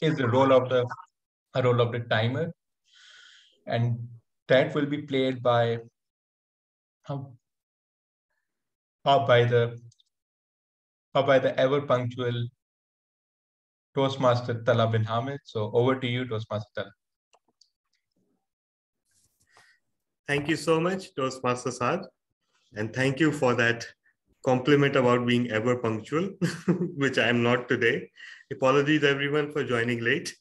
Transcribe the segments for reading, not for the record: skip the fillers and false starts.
is the role of the timer, and that will be played by the ever punctual Toastmaster Talha bin Hamid. So over to you, Toastmaster Talha. Thank you so much, Toastmaster Saad. And thank you for that compliment about being ever punctual, which I am not today. Apologies, everyone, for joining late.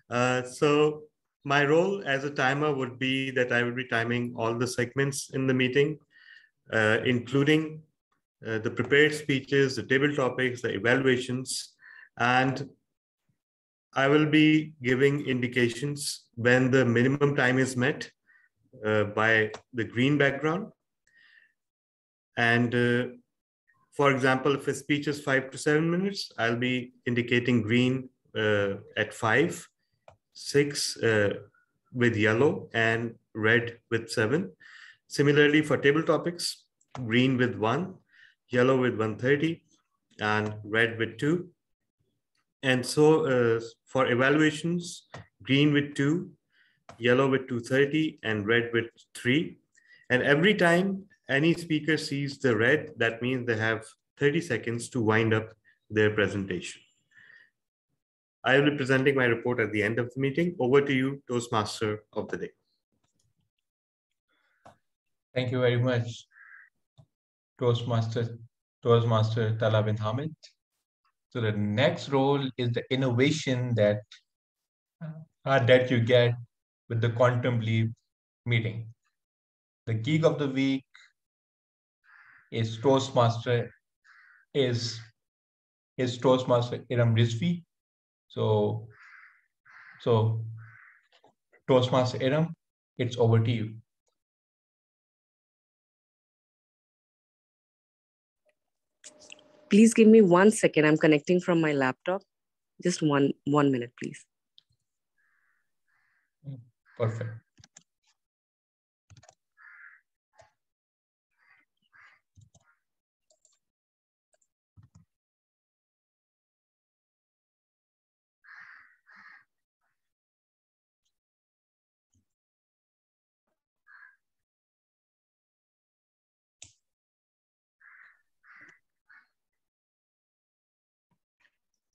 So my role as a timer would be that I would be timing all the segments in the meeting, including the prepared speeches, the table topics, the evaluations, and I will be giving indications when the minimum time is met by the green background. And for example, if a speech is 5 to 7 minutes, I'll be indicating green at 5, 6 with yellow, and red with 7. Similarly, for table topics, green with 1, yellow with 130, and red with 2. And so for evaluations, green with 2, yellow with 230, and red with 3. And every time any speaker sees the red, that means they have 30 seconds to wind up their presentation. I will be presenting my report at the end of the meeting. Over to you, Toastmaster of the day. Thank you very much, Toastmaster Talha bin Hamid. So the next role is the innovation that you get with the Quantum Leap meeting. The Geek of the Week is Toastmaster Erum Rizvi. So Toastmaster Erum, it's over to you. Please give me 1 second. I'm connecting from my laptop. Just one minute, please. Perfect.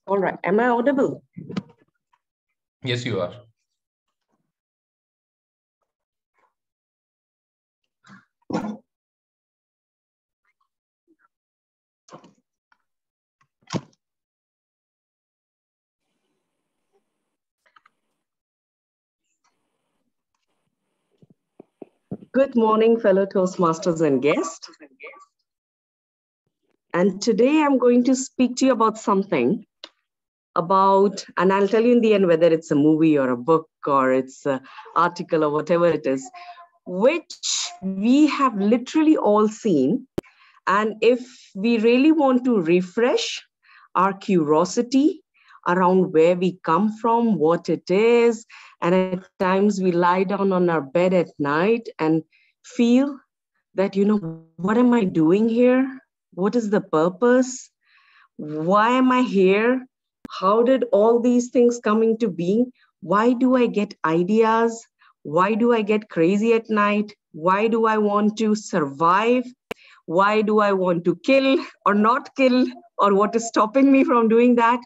All right. Am I audible? Yes, you are. Good morning, fellow Toastmasters and guests. And today I'm going to speak to you about something and I'll tell you in the end whether it's a movie or a book or it's an article or whatever it is, which we have literally all seen. And if we really want to refresh our curiosity around where we come from, what it is, and at times we lie down on our bed at night and feel that, what am I doing here? What is the purpose? Why am I here? How did all these things come into being? Why do I get ideas? Why do I get crazy at night? Why do I want to survive? Why do I want to kill or not kill? Or what is stopping me from doing that?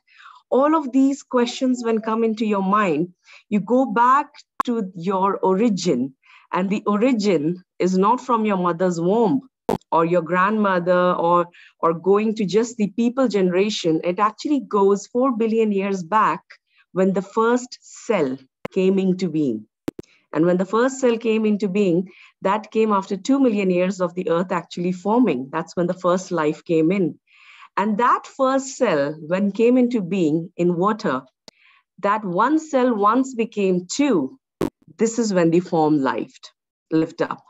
All of these questions, when come into your mind, you go back to your origin. And the origin is not from your mother's womb or your grandmother or going to just the people generation. It actually goes 4 billion years back when the first cell came into being. And when the first cell came into being, that came after 2 million years of the earth actually forming. That's when the first life came in. And that first cell, when came into being in water, that one cell once became 2. This is when the form lived up.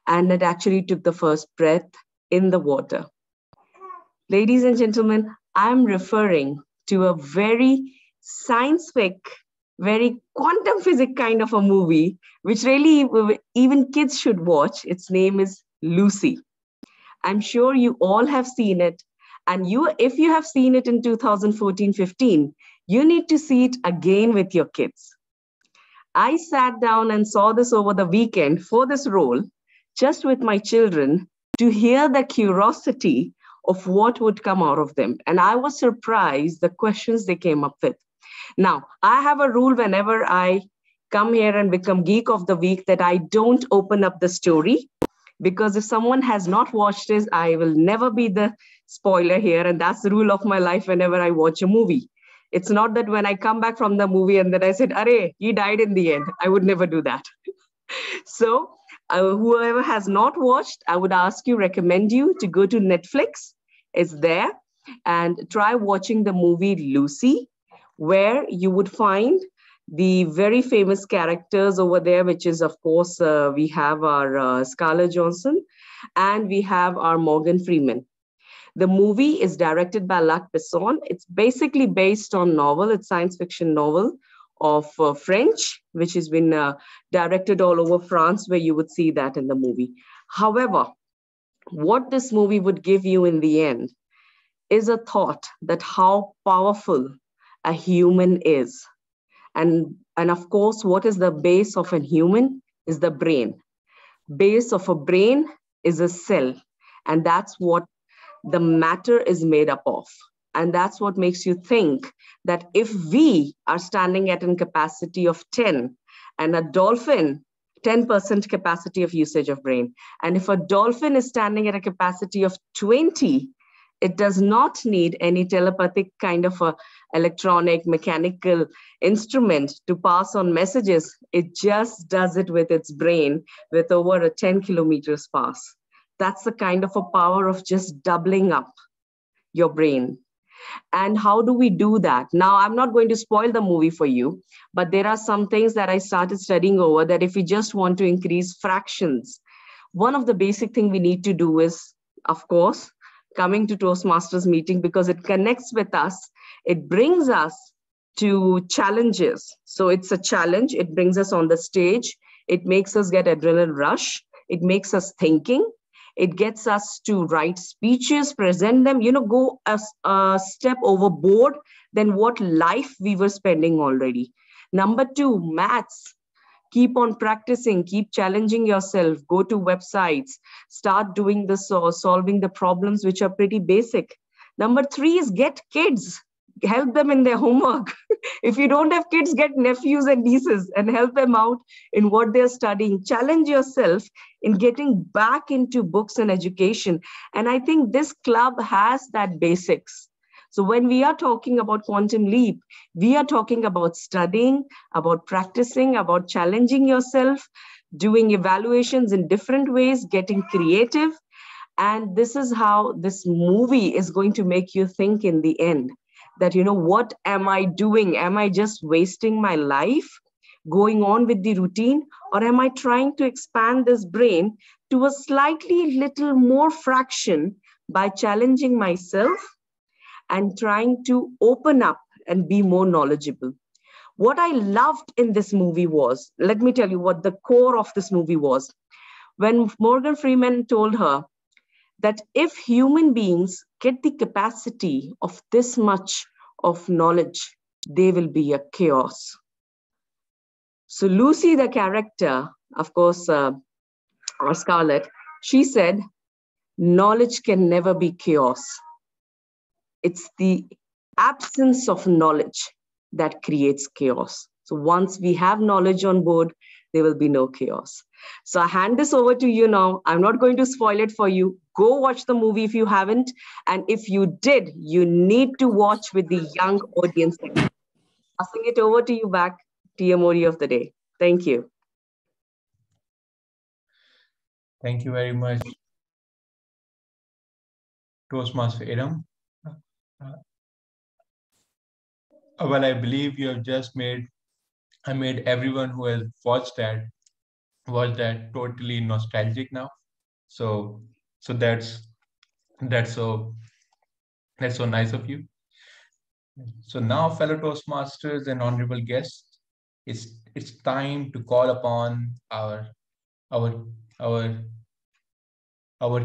And it actually took the first breath in the water. Ladies and gentlemen, I'm referring to a very science-fic, very quantum physics kind of a movie, which really even kids should watch. Its name is Lucy. I'm sure you all have seen it. And if you have seen it in 2014-15, You need to see it again with your kids. I sat down and saw this over the weekend for this role, just with my children, to hear the curiosity of what would come out of them. And I was surprised the questions they came up with. Now, I have a rule whenever I come here and become Geek of the Week that I don't open up the story, because if someone has not watched this, I will never be the spoiler here. And that's the rule of my life whenever I watch a movie. It's not that when I come back from the movie and then I said, "Arey, he died in the end." I would never do that. So whoever has not watched, I would recommend you to go to Netflix. It's there, and try watching the movie Lucy, where you would find the very famous characters over there, which is, of course, we have our Scarlett Johansson and we have our Morgan Freeman. The movie is directed by Luc Besson. It's basically based on novel. It's science fiction novel of French, which has been directed all over France, where you would see that in the movie. However, what this movie would give you in the end is a thought that how powerful a human is. And of course, what is the base of a human is the brain. Base of a brain is a cell. And that's what the matter is made up of. And that's what makes you think that if we are standing at a capacity of 10 and a dolphin, 10% capacity of usage of brain. And if a dolphin is standing at a capacity of 20, it does not need any telepathic kind of a electronic, mechanical instrument to pass on messages. It just does it with its brain with over a 10 kilometers pass. That's the kind of a power of just doubling up your brain. And how do we do that? Now, I'm not going to spoil the movie for you, but there are some things that I started studying over that if we just want to increase fractions, one of the basic things we need to do is, of course, coming to Toastmasters meeting, because it connects with us. It brings us to challenges. So it's a challenge. It brings us on the stage. It makes us get adrenaline rush. It makes us thinking. It gets us to write speeches, present them, go a step overboard than what life we were spending already. Number 2, maths. Keep on practicing, keep challenging yourself, go to websites, start doing this or solving the problems which are pretty basic. Number 3 is get kids. Help them in their homework. If you don't have kids, get nephews and nieces and help them out in what they're studying. Challenge yourself in getting back into books and education. And I think this club has that basics. So when we are talking about Quantum Leap, we are talking about studying, about practicing, about challenging yourself, doing evaluations in different ways, getting creative. And this is how this movie is going to make you think in the end. That, what am I doing? Am I just wasting my life going on with the routine? Or am I trying to expand this brain to a slightly little more fraction by challenging myself and trying to open up and be more knowledgeable? What I loved in this movie was, let me tell you what the core of this movie was. When Morgan Freeman told her that if human beings get the capacity of this much of knowledge, they will be a chaos. So Lucy, the character, of course, or Scarlett, she said, knowledge can never be chaos. It's the absence of knowledge that creates chaos. So once we have knowledge on board, there will be no chaos. So I hand this over to you now. I'm not going to spoil it for you. Go watch the movie if you haven't. And if you did, you need to watch with the young audience. Passing it over to you back, TMOD of the day. Thank you. Thank you very much, Toastmaster Erum. Well, I believe you have just made everyone who has watched that totally nostalgic now. So that's so nice of you. So now, fellow Toastmasters and honorable guests, it's time to call upon our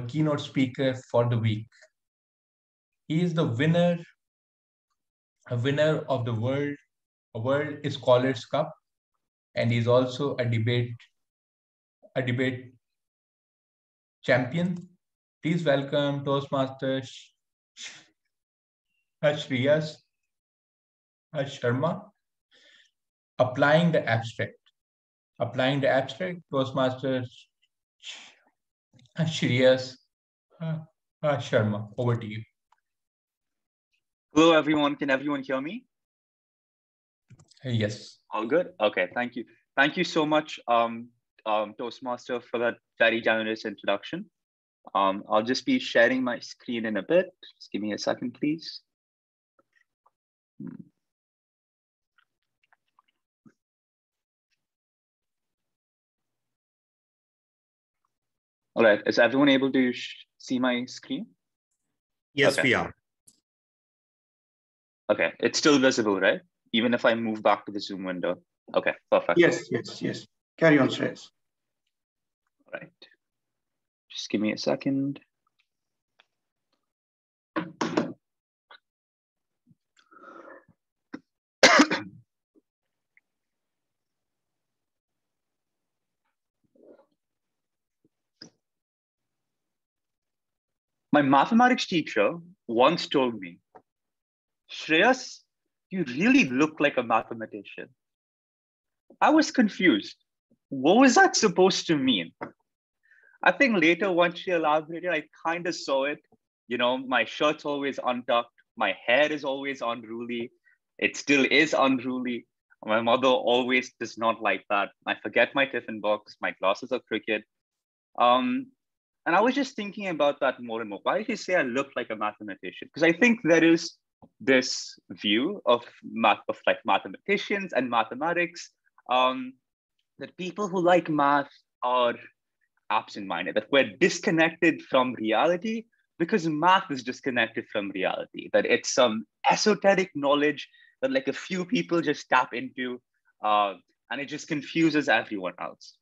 keynote speaker for the week. He is the winner a winner of the World Scholars Cup, and he's also a debate champion. Please welcome Toastmasters Shreyas Sharma, applying the abstract. Toastmasters Shreyas Sharma, over to you. Hello, everyone. Can everyone hear me? Yes. All good? Okay, thank you. Thank you so much, Toastmaster, for that very generous introduction. I'll just be sharing my screen in a bit. Just give me a second, please. All right, is everyone able to see my screen? Yes, okay. We are. Okay, it's still visible, right? Even if I move back to the Zoom window. Okay, perfect. Yes. Carry on, Shreyas. All right, just give me a second. My mathematics teacher once told me, Shreyas, you really look like a mathematician. I was confused. What was that supposed to mean? I think later, once she elaborated, I kind of saw it. You know, my shirt's always untucked. My hair is always unruly. It still is unruly. My mother always does not like that. I forget my tiffin box. My glasses are crooked. And I was just thinking about that more and more. Why did you say I look like a mathematician? Because I think there is this view of mathematicians and mathematics, that people who like math are absent-minded, that we're disconnected from reality because math is disconnected from reality, that it's some esoteric knowledge that like a few people just tap into, and it just confuses everyone else.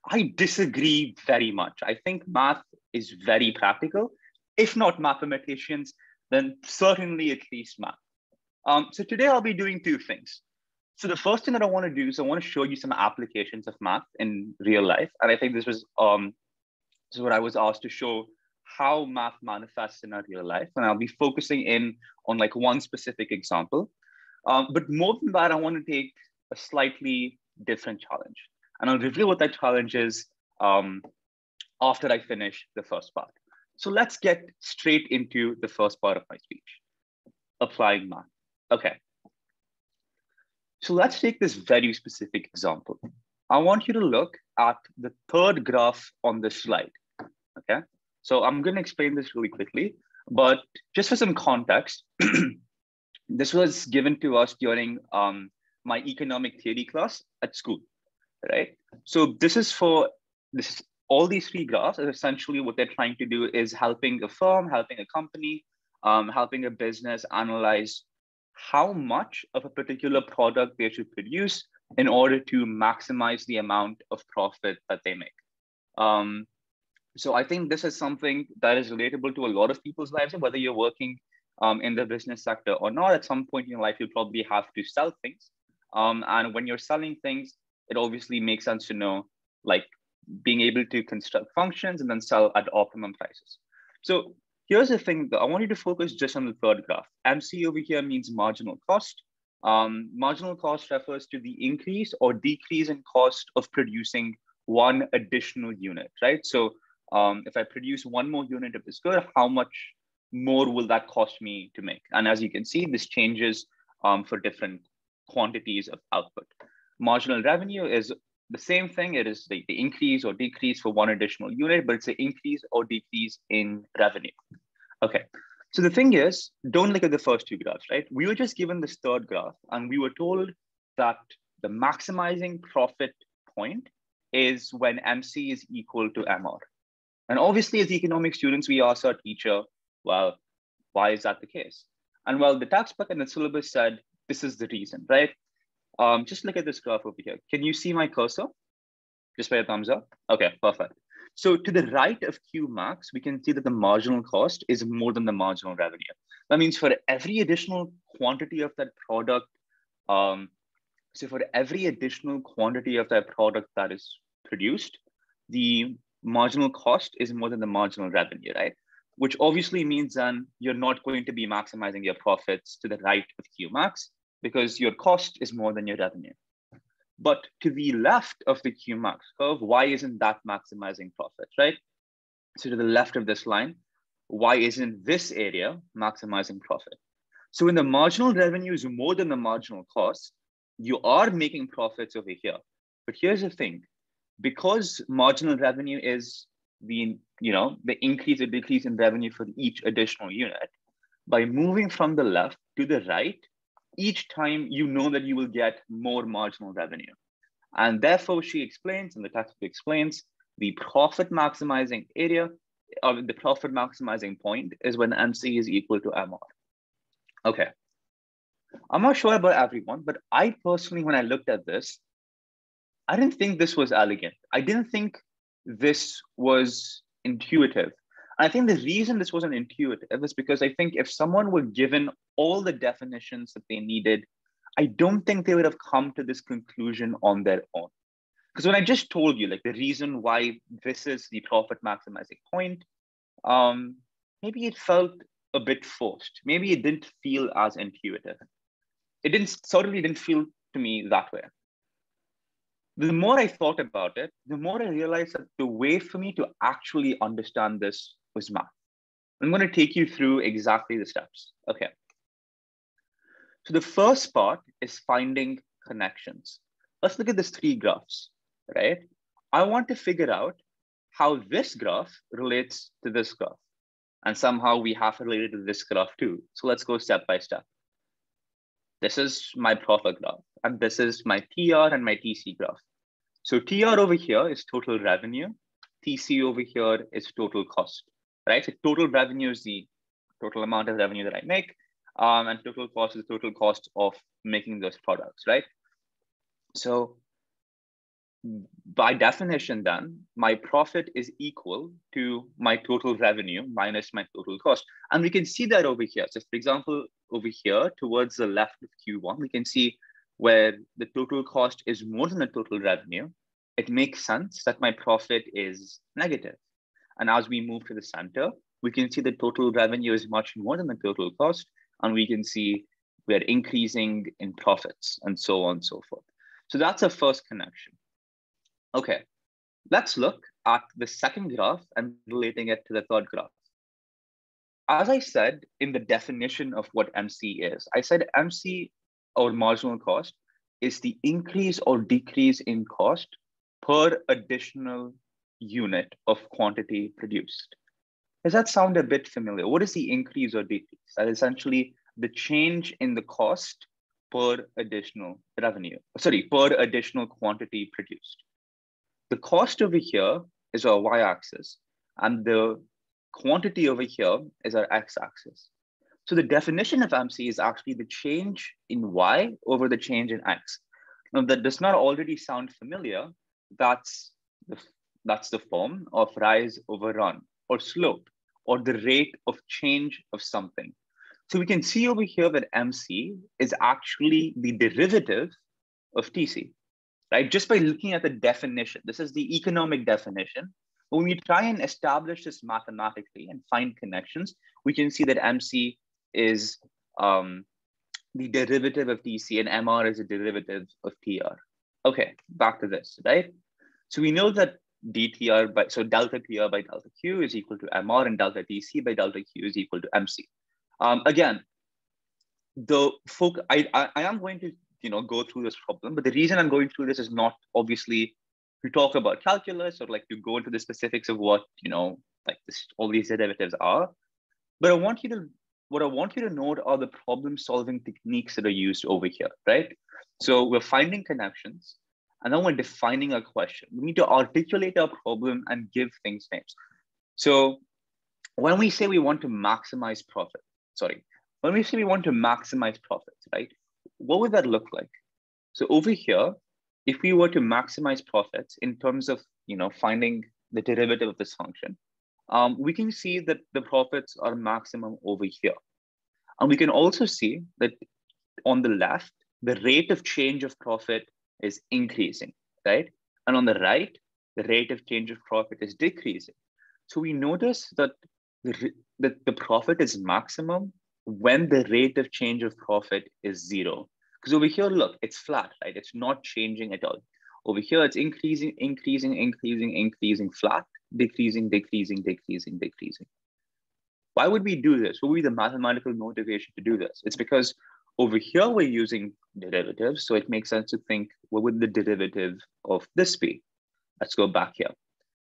I disagree very much. I think math is very practical. If not mathematicians, then certainly at least math. So today I'll be doing two things. So the first thing that I want to do is I want to show you some applications of math in real life. And I think this was what I was asked to show, how math manifests in our real life. And I'll be focusing in on like one specific example. But more than that, I want to take a slightly different challenge. And I'll reveal what that challenge is after I finish the first part. So let's get straight into the first part of my speech, applying math. Okay. So let's take this very specific example. I want you to look at the third graph on this slide, okay? So I'm gonna explain this really quickly, but just for some context, this was given to us during my economic theory class at school, right? So all these three graphs are essentially what they're trying to do is helping a firm, helping a company, helping a business analyze how much of a particular product they should produce in order to maximize the amount of profit that they make. So I think this is something that is relatable to a lot of people's lives, whether you're working in the business sector or not. At some point in your life, you'll probably have to sell things. And when you're selling things, it obviously makes sense to know, like, being able to construct functions and then sell at optimum prices. So here's the thing, though. I want you to focus just on the third graph. MC over here means marginal cost. Marginal cost refers to the increase or decrease in cost of producing one additional unit, right? So if I produce one more unit of this good, how much more will that cost me to make? And as you can see, this changes for different quantities of output. Marginal revenue is the same thing. It is the increase or decrease for one additional unit, but it's an increase or decrease in revenue. Okay, so the thing is, don't look at the first two graphs, right? We were just given this third graph and we were told that the maximizing profit point is when MC is equal to MR. And obviously as economic students, we asked our teacher, well, why is that the case? And well, the textbook and the syllabus said, this is the reason, right? Just look at this graph over here. Can you see my cursor? Just by a thumbs up. Okay, perfect. So to the right of Q max, we can see that the marginal cost is more than the marginal revenue. That means for every additional quantity of that product, so for every additional quantity of that product that is produced, the marginal cost is more than the marginal revenue, right? Which obviously means then you're not going to be maximizing your profits to the right of Q max because your cost is more than your revenue. But to the left of the Q max curve, why isn't that maximizing profit, right? So to the left of this line, why isn't this area maximizing profit? So when the marginal revenue is more than the marginal cost, you are making profits over here. But here's the thing, because marginal revenue is the increase or decrease in revenue for each additional unit, by moving from the left to the right, each time you know that you will get more marginal revenue. And therefore she explains, and the textbook explains, the profit maximizing area, or the profit maximizing point is when MC is equal to MR. Okay. I'm not sure about everyone, but I personally, when I looked at this, I didn't think this was elegant. I didn't think this was intuitive. I think the reason this wasn't intuitive is because I think if someone were given all the definitions that they needed, I don't think they would have come to this conclusion on their own. Because when I just told you, like, the reason why this is the profit maximizing point, maybe it felt a bit forced. Maybe it didn't feel as intuitive. It certainly didn't feel to me that way. The more I thought about it, the more I realized that the way for me to actually understand this was math. I'm going to take you through exactly the steps. Okay. So the first part is finding connections. Let's look at these three graphs, right? I want to figure out how this graph relates to this graph. And somehow we have to relate it to this graph too. So let's go step by step. This is my profit graph, and this is my TR and my TC graph. So TR over here is total revenue. TC over here is total cost, right? So total revenue is the total amount of revenue that I make, and total cost is the total cost of making those products, right? So by definition then, my profit is equal to my total revenue minus my total cost. And we can see that over here. So for example, over here towards the left of Q1, we can see where the total cost is more than the total revenue. It makes sense that my profit is negative. And as we move to the center, we can see the total revenue is much more than the total cost. And we can see we're increasing in profits and so on and so forth. So that's a first connection. Okay, let's look at the second graph and relating it to the third graph. As I said in the definition of what MC is, I said MC, or marginal cost, is the increase or decrease in cost per additional unit of quantity produced. Does that sound a bit familiar? What is the increase or decrease? That is essentially the change in the cost per additional revenue, per additional quantity produced. The cost over here is our y-axis, and the quantity over here is our x-axis. So the definition of MC is actually the change in y over the change in x. Now, that does not already sound familiar. That's the form of rise over run, or slope, or the rate of change of something. So we can see over here that MC is actually the derivative of TC. Right? Just by looking at the definition, this is the economic definition. When we try and establish this mathematically and find connections, we can see that MC is the derivative of TC and MR is a derivative of TR. Okay, back to this, right? So we know that delta TR by delta Q is equal to MR, and delta TC by delta Q is equal to MC. Again, I am going to go through this problem, but the reason I'm going through this is not obviously to talk about calculus or like to go into the specifics of what all these derivatives are. But what I want you to note are the problem-solving techniques that are used over here, right? So we're finding connections, and then we're defining a question. We need to articulate our problem and give things names. So when we say we want to maximize profits, right? What would that look like? So over here, if we were to maximize profits in terms of finding the derivative of this function, we can see that the profits are maximum over here. And we can also see that on the left, the rate of change of profit is increasing, right? And on the right, the rate of change of profit is decreasing. So we notice that the profit is maximum when the rate of change of profit is 0. Because over here, look, it's flat, right? It's not changing at all. Over here, it's increasing, increasing, increasing, increasing, flat, decreasing, decreasing, decreasing, decreasing. Why would we do this? What would be the mathematical motivation to do this? It's because over here, we're using derivatives. So it makes sense to think, what would the derivative of this be? Let's go back here.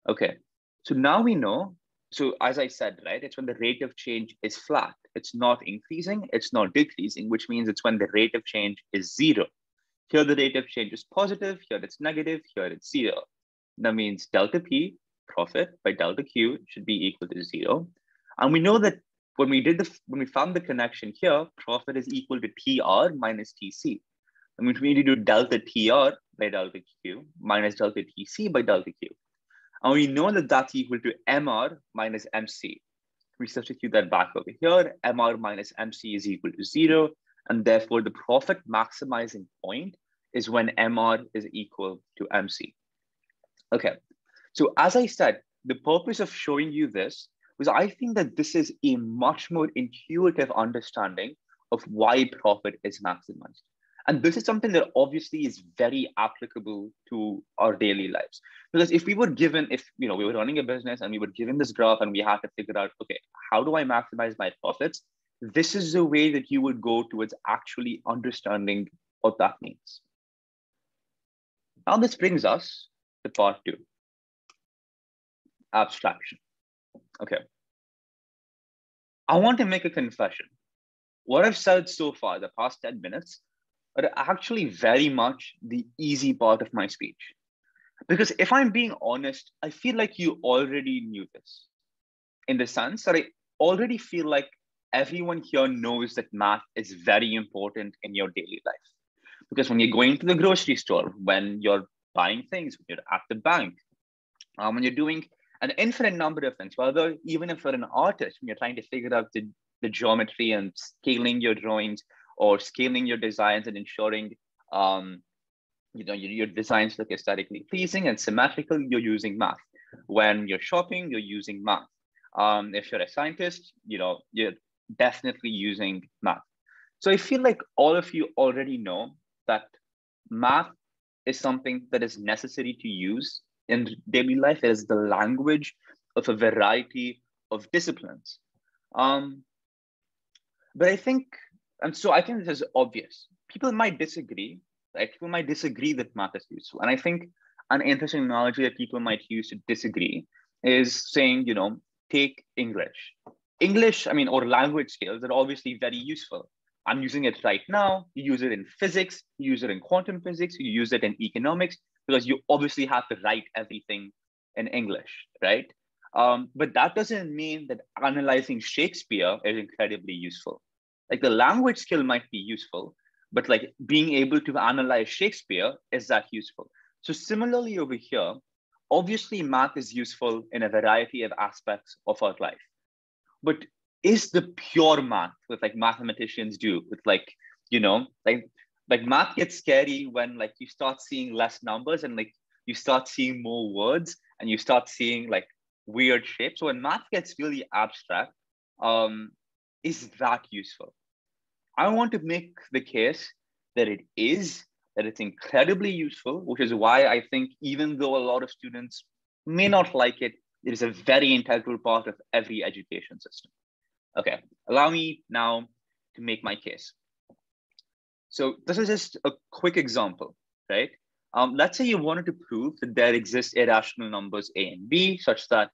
Okay, so now we know. So as I said, right, it's when the rate of change is flat. It's not increasing, it's not decreasing, which means it's when the rate of change is 0. Here, the rate of change is positive. Here, it's negative. Here, it's 0. That means delta P, profit, by delta Q should be equal to 0. And we know that when we found the connection here, profit is equal to TR minus TC. That means we need to do delta TR by delta Q minus delta TC by delta Q. And we know that that's equal to MR minus MC. We substitute that back over here. MR minus MC is equal to 0. And therefore, the profit maximizing point is when MR is equal to MC. Okay, so as I said, the purpose of showing you this was I think that this is a much more intuitive understanding of why profit is maximized. And this is something that obviously is very applicable to our daily lives. Because if we were given, we were running a business and we were given this graph and we had to figure out, okay, how do I maximize my profits? This is the way that you would go towards actually understanding what that means. Now this brings us to part 2, abstraction. Okay. I want to make a confession. What I've said so far, the past 10 minutes, are actually very much the easy part of my speech. Because if I'm being honest, I feel like you already knew this. In the sense that I already feel like everyone here knows that math is very important in your daily life. Because when you're going to the grocery store, when you're buying things, when you're at the bank, when you're doing an infinite number of things, whether even if you're an artist, when you're trying to figure out the geometry and scaling your drawings or scaling your designs and ensuring your designs look aesthetically pleasing and symmetrical, you're using math. When you're shopping, you're using math. If you're a scientist, you're definitely using math. So I feel like all of you already know that math is something that is necessary to use in daily life. It is the language of a variety of disciplines. But I think this is obvious. People might disagree, right? People might disagree that math is useful. And I think an interesting analogy that people might use to disagree is saying, take English. English, or language skills are obviously very useful. I'm using it right now. You use it in physics, you use it in quantum physics, you use it in economics, because you obviously have to write everything in English, right? But that doesn't mean that analyzing Shakespeare is incredibly useful. Like the language skill might be useful, but like being able to analyze Shakespeare, is that useful? So similarly over here, obviously math is useful in a variety of aspects of our life. But is the pure math that like mathematicians do with like math gets scary when like you start seeing less numbers and like you start seeing more words and you start seeing like weird shapes. So when math gets really abstract, is that useful? I want to make the case that it's incredibly useful, which is why I think even though a lot of students may not like it, it is a very integral part of every education system. Okay, allow me now to make my case. So this is just a quick example, right? Let's say you wanted to prove that there exist irrational numbers A and B such that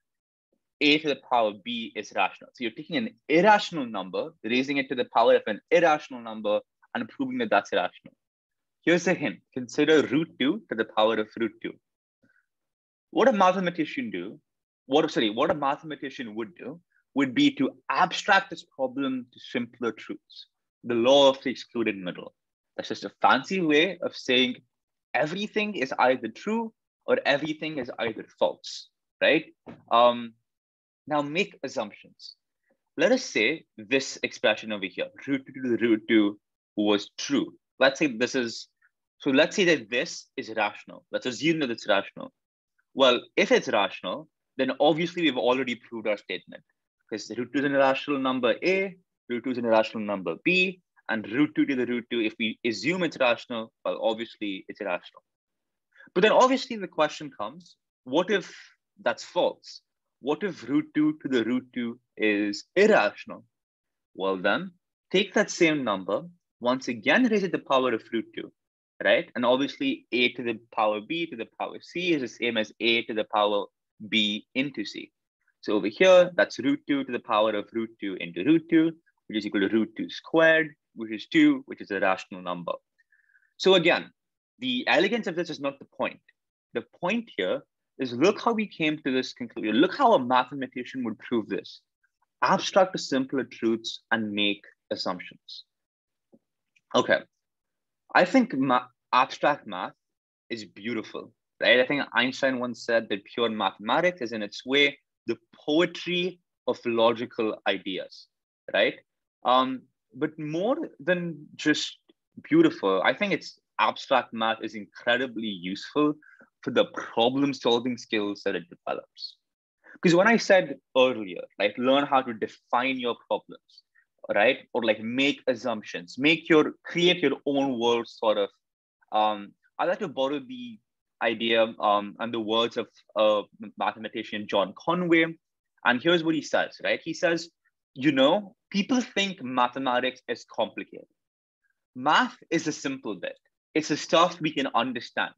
A to the power B is rational. So you're taking an irrational number, raising it to the power of an irrational number and proving that that's irrational. Here's a hint. Consider root 2 to the power of root 2. What a mathematician would do would be to abstract this problem to simpler truths. The law of the excluded middle. That's just a fancy way of saying everything is either true or everything is either false. right? Now make assumptions. Let us say this expression over here, root 2 to the root 2 was true. Let's say this is, so let's say that this is rational. Let's assume that it's rational. Well, if it's rational, then obviously we've already proved our statement, because root 2 is an irrational number A, root 2 is an irrational number B, and root 2 to the root 2, if we assume it's rational, well, obviously it's irrational. But then obviously the question comes, what if that's false? What if root 2 to the root 2 is irrational? Well then, take that same number, once again raise it to the power of root 2, right? And obviously a to the power b to the power c is the same as a to the power b into c. So over here, that's root 2 to the power of root 2 into root 2, which is equal to root 2 squared, which is 2, which is a rational number. So again, the elegance of this is not the point. The point here is look how we came to this conclusion. Look how a mathematician would prove this. Abstract to simpler truths and make assumptions. Okay, I think abstract math is beautiful, right? I think Einstein once said that pure mathematics is in its way the poetry of logical ideas, right? But more than just beautiful, I think it's abstract math is incredibly useful for the problem solving skills that it develops. Because when I said earlier, like learn how to define your problems, right? Or like make assumptions, create your own world sort of. I like to borrow the idea and the words of mathematician John Conway. And here's what he says, right? He says, you know, people think mathematics is complicated. Math is a simple bit. It's the stuff we can understand.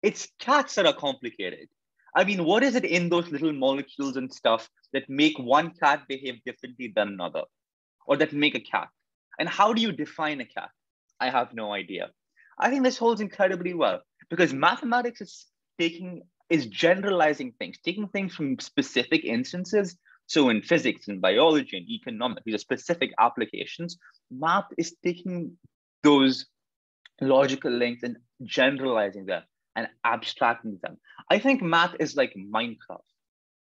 It's cats that are complicated. I mean, what is it in those little molecules and stuff that make one cat behave differently than another, or that make a cat? And how do you define a cat? I have no idea. I think this holds incredibly well because mathematics is generalizing things, taking things from specific instances. So in physics and biology and economics, these are specific applications. Math is taking those logical links and generalizing them and abstracting them. I think math is like Minecraft.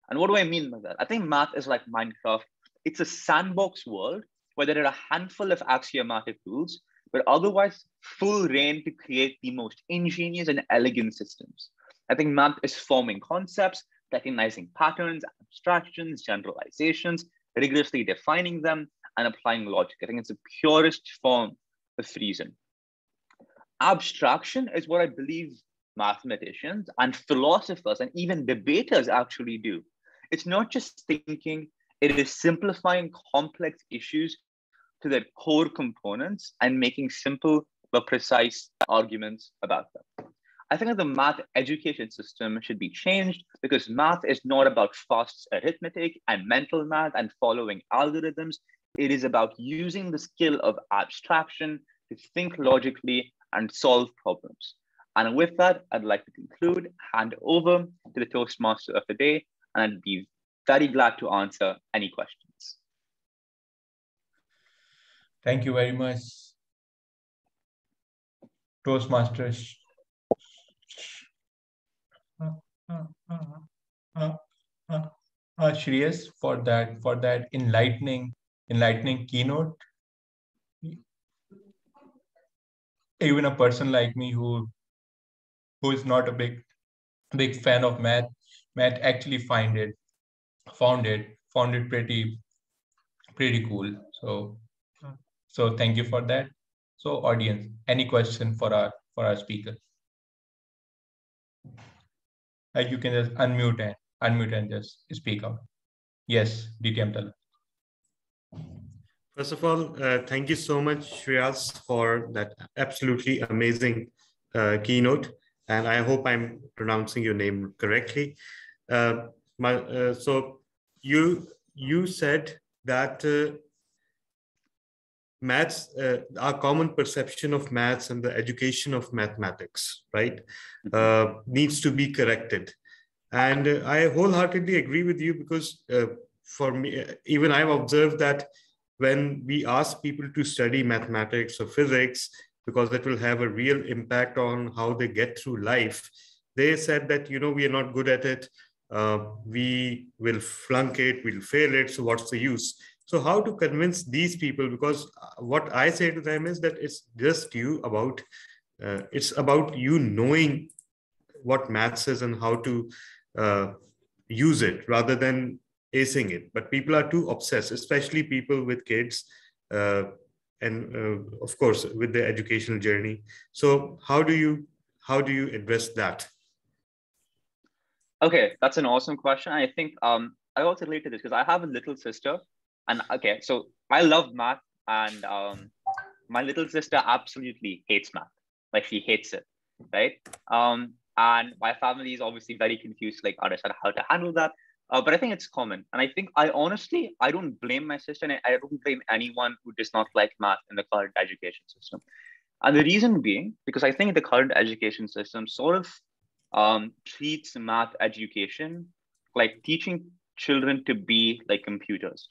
And what do I mean by that? I think math is like Minecraft. It's a sandbox world where there are a handful of axiomatic rules, but otherwise full reign to create the most ingenious and elegant systems. I think math is forming concepts, recognizing patterns, abstractions, generalizations, rigorously defining them, and applying logic. I think it's the purest form of reason. Abstraction is what I believe mathematicians and philosophers and even debaters actually do. It's not just thinking, it is simplifying complex issues to their core components and making simple but precise arguments about them. I think that the math education system should be changed because math is not about fast arithmetic and mental math and following algorithms. It is about using the skill of abstraction to think logically and solve problems. And with that, I'd like to conclude, hand over to the Toastmaster of the day, and I'd be very glad to answer any questions. Thank you very much, Toastmasters. Shreyas, for that enlightening keynote. Even a person like me who is not a big fan of math actually found it pretty cool. So thank you for that. So audience, any question for our speaker? You can just unmute and just speak out. Yes, DTM Talha. First of all, thank you so much, Shreyas, for that absolutely amazing keynote. And I hope I'm pronouncing your name correctly. So you said that maths, our common perception of maths and the education of mathematics, right, needs to be corrected. And I wholeheartedly agree with you because for me, even I've observed that when we ask people to study mathematics or physics, because that will have a real impact on how they get through life, they said that, we are not good at it. we will flunk it, we'll fail it. So what's the use? So how to convince these people? Because what I say to them is that it's just it's about you knowing what maths is and how to use it rather than acing it. But people are too obsessed, especially people with kids and of course with the educational journey. So how do you address that? Okay, that's an awesome question. I think I also relate to this because I have a little sister, and okay, so I love math, and my little sister absolutely hates math. Like she hates it, right? And my family is obviously very confused, like understand how to handle that. But I think it's common, and I think I don't blame my sister, and I don't blame anyone who does not like math in the current education system. And the reason being because I think the current education system sort of treats math education like teaching children to be like computers.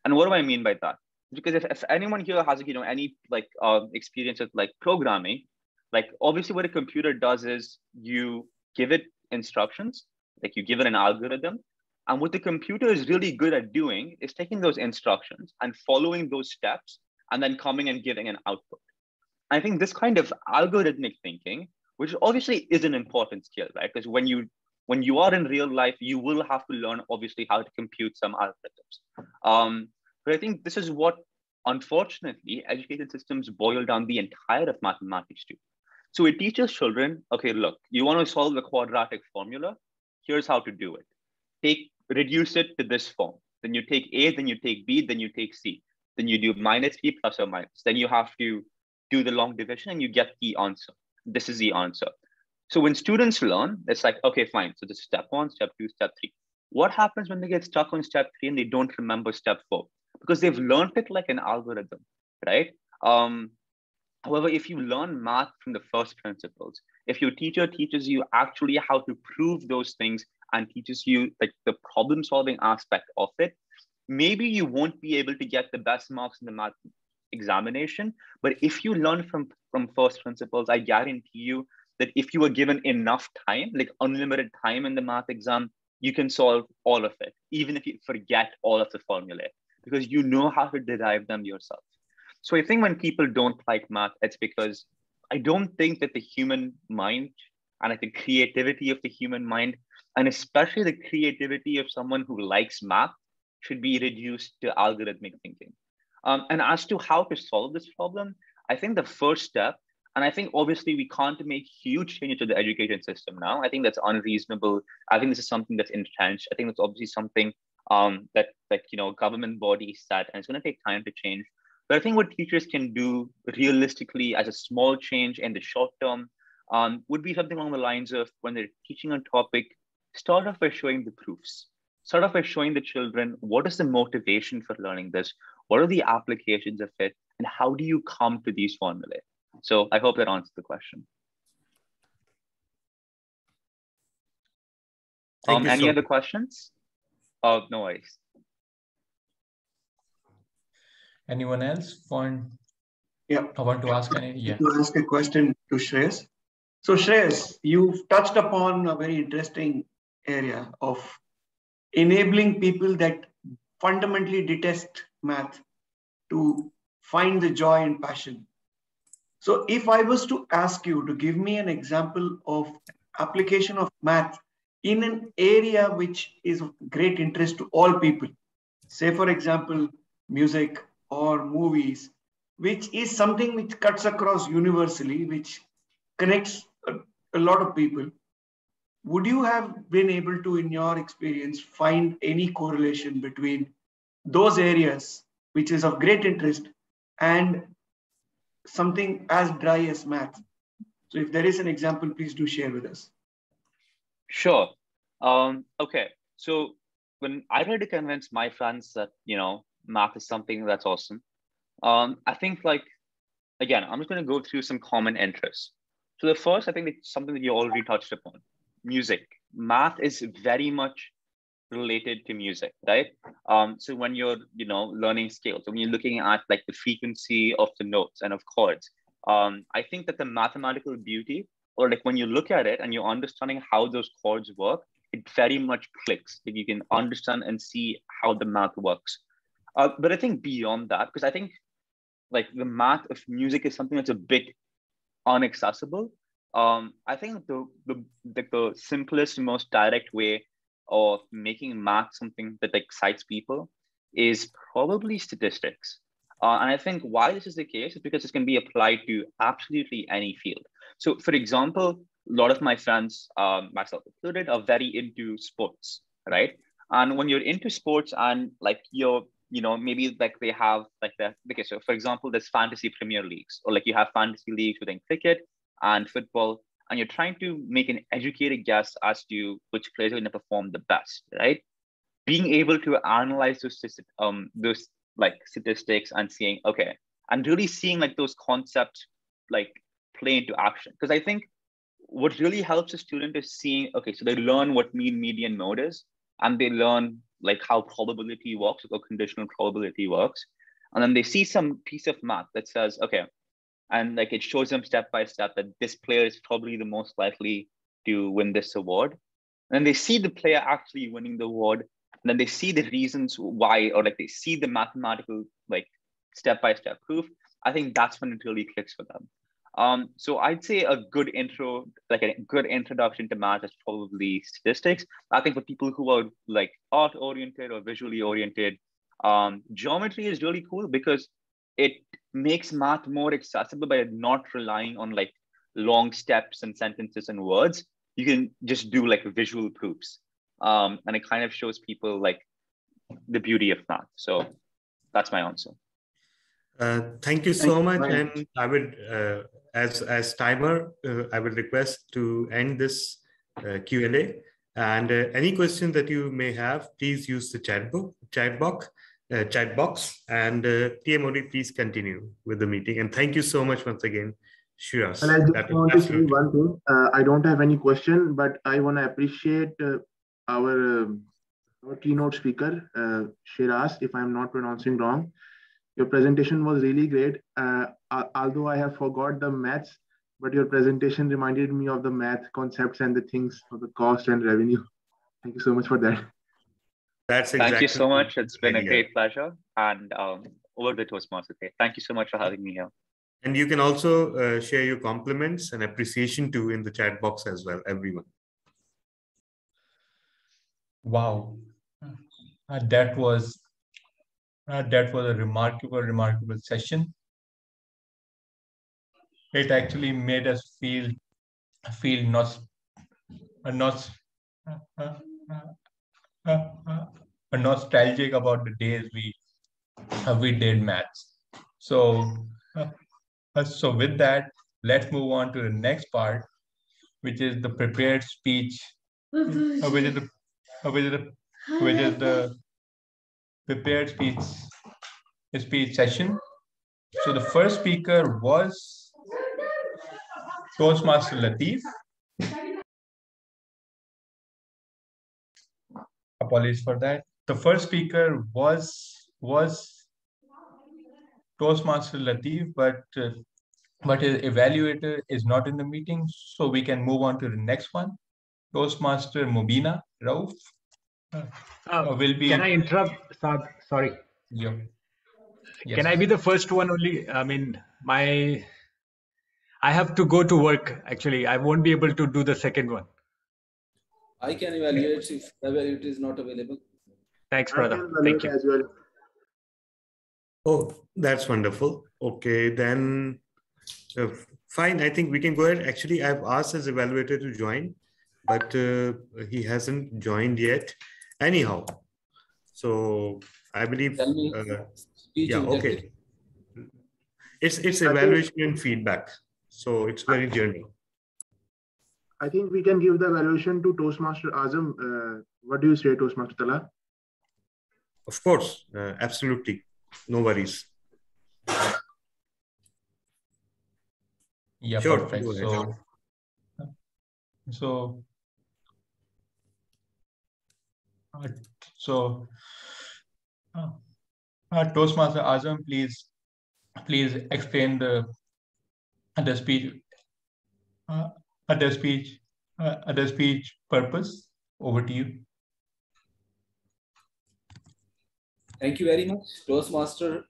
And what do I mean by that? Because if anyone here has any like experience with like programming, like obviously what a computer does is you give it instructions, like you give it an algorithm. And what the computer is really good at doing is taking those instructions and following those steps and then coming and giving an output. I think this kind of algorithmic thinking, which obviously is an important skill, right? Because when you are in real life, you will have to learn obviously how to compute some algorithms. But I think this is what, unfortunately, education systems boil down the entire of mathematics to. So it teaches children, okay, look, you want to solve the quadratic formula, here's how to do it. Reduce it to this form. Then you take A, then you take B, then you take C. Then you do minus B plus or minus. Then you have to do the long division and you get the answer. This is the answer. So when students learn, it's like, okay, fine. So this is step 1, step 2, step 3. What happens when they get stuck on step 3 and they don't remember step 4? Because they've learned it like an algorithm, right? However, if you learn math from the first principles, if your teacher teaches you actually how to prove those things and teaches you like the problem solving aspect of it, maybe you won't be able to get the best marks in the math examination. But if you learn from first principles, I guarantee you that if you were given enough time, like unlimited time in the math exam, you can solve all of it, even if you forget all of the formulae, because you know how to derive them yourself. So I think when people don't like math, it's because I don't think that the human mind and like the creativity of the human mind, and especially the creativity of someone who likes math, should be reduced to algorithmic thinking. And as to how to solve this problem, I think the first step, and I think obviously we can't make huge changes to the education system now. I think that's unreasonable. I think this is something that's entrenched. I think that's obviously something that government bodies set, and it's going to take time to change. But I think what teachers can do realistically as a small change in the short term would be something along the lines of when they're teaching a topic, start off by showing the proofs. Start off by showing the children what is the motivation for learning this, what are the applications of it, and how do you come to these formulae? So I hope that answers the question. Any other questions? Oh, no worries. Anyone else want? Yeah. I want to ask any. Yeah. To ask a question to Shreyas. So Shreyas, you've touched upon a very interesting area of enabling people that fundamentally detest math to find the joy and passion. So if I was to ask you to give me an example of application of math in an area which is of great interest to all people, say for example, music or movies, which is something which cuts across universally, which connects a lot of people, would you have been able to, in your experience, find any correlation between those areas which is of great interest and something as dry as math? So if there is an example, please do share with us. Sure. Okay. So when I try to convince my friends that, math is something that's awesome, I think again, I'm just going to go through some common interests. So the first, I think it's something that you already touched upon, music. Math is very much related to music, right? So when you're, learning scales, when you're looking at like the frequency of the notes and of chords, I think that the mathematical beauty, or like when you look at it and you're understanding how those chords work, it very much clicks. Like you can understand and see how the math works. But I think beyond that, because I think like the math of music is something that's a bit unaccessible. I think the simplest, most direct way of making math something that excites people is probably statistics. And I think why this is the case is because this can be applied to absolutely any field. So, for example, a lot of my friends, myself included, are very into sports, right? And when you're into sports and like you're, maybe like they have like that. Okay, so for example, there's fantasy premier leagues, or like you have fantasy leagues within cricket and football, and you're trying to make an educated guess as to which players are going to perform the best, right? Being able to analyze those like statistics and seeing, okay, and really seeing like those concepts like play into action. Because I think what really helps a student is seeing, okay, so they learn what mean, median, mode is, and they learn like how probability works, or conditional probability works. And then they see some piece of math that says, okay, and like it shows them step by step that this player is probably the most likely to win this award. And then they see the player actually winning the award, and then they see the reasons why, or like they see the mathematical like step-by-step proof. I think that's when it really clicks for them. So I'd say a good intro, like a good introduction to math is probably statistics. I think for people who are like art oriented or visually oriented, geometry is really cool because it makes math more accessible by not relying on like long steps and sentences and words. You can just do like visual proofs. And it kind of shows people like the beauty of math. So that's my answer. Thank you so much. And I would, as timer, I would request to end this Q&A. And any question that you may have, please use the chat box. And TMOD, please continue with the meeting. And thank you so much once again, Shreyas. And I just want to say one thing. I don't have any question, but I want to appreciate our keynote speaker, Shreyas, if I'm not pronouncing wrong. Your presentation was really great. Although I have forgot the maths, but your presentation reminded me of the math concepts and the things of the cost and revenue. Thank you so much for that. That's exactly. Thank you so much. It's been a great pleasure. And over the Toastmasters. Thank you so much for having me here. And you can also share your compliments and appreciation too in the chat box as well, everyone. Wow. That was a remarkable session. It actually made us feel nostalgic about the days we did maths. So with that, let's move on to the next part, which is the prepared speech, which is the prepared speech session. So the first speaker was Toastmaster Latif. Apologies for that. The first speaker was Toastmaster Latif, but his evaluator is not in the meeting, so we can move on to the next one. Toastmaster Mubina, Rauf. Will be. Can I interrupt, Saad? Sorry. Yeah. Yes. Can I be the first one only? I mean, I have to go to work, actually. I won't be able to do the second one. I can evaluate if the evaluator is not available. Thanks, brother. Thank you. As well. Oh, that's wonderful. Okay, then fine. I think we can go ahead. Actually, I've asked his evaluator to join, but he hasn't joined yet. Anyhow, so I believe, yeah, okay. It's evaluation and feedback. So it's very journey. I think we can give the evaluation to Toastmaster Azam. What do you say, Toastmaster Talha? Of course, absolutely. No worries. Yeah, sure, perfect. Toastmaster Azam, please explain the speech purpose. over to you. Thank you very much. Toastmaster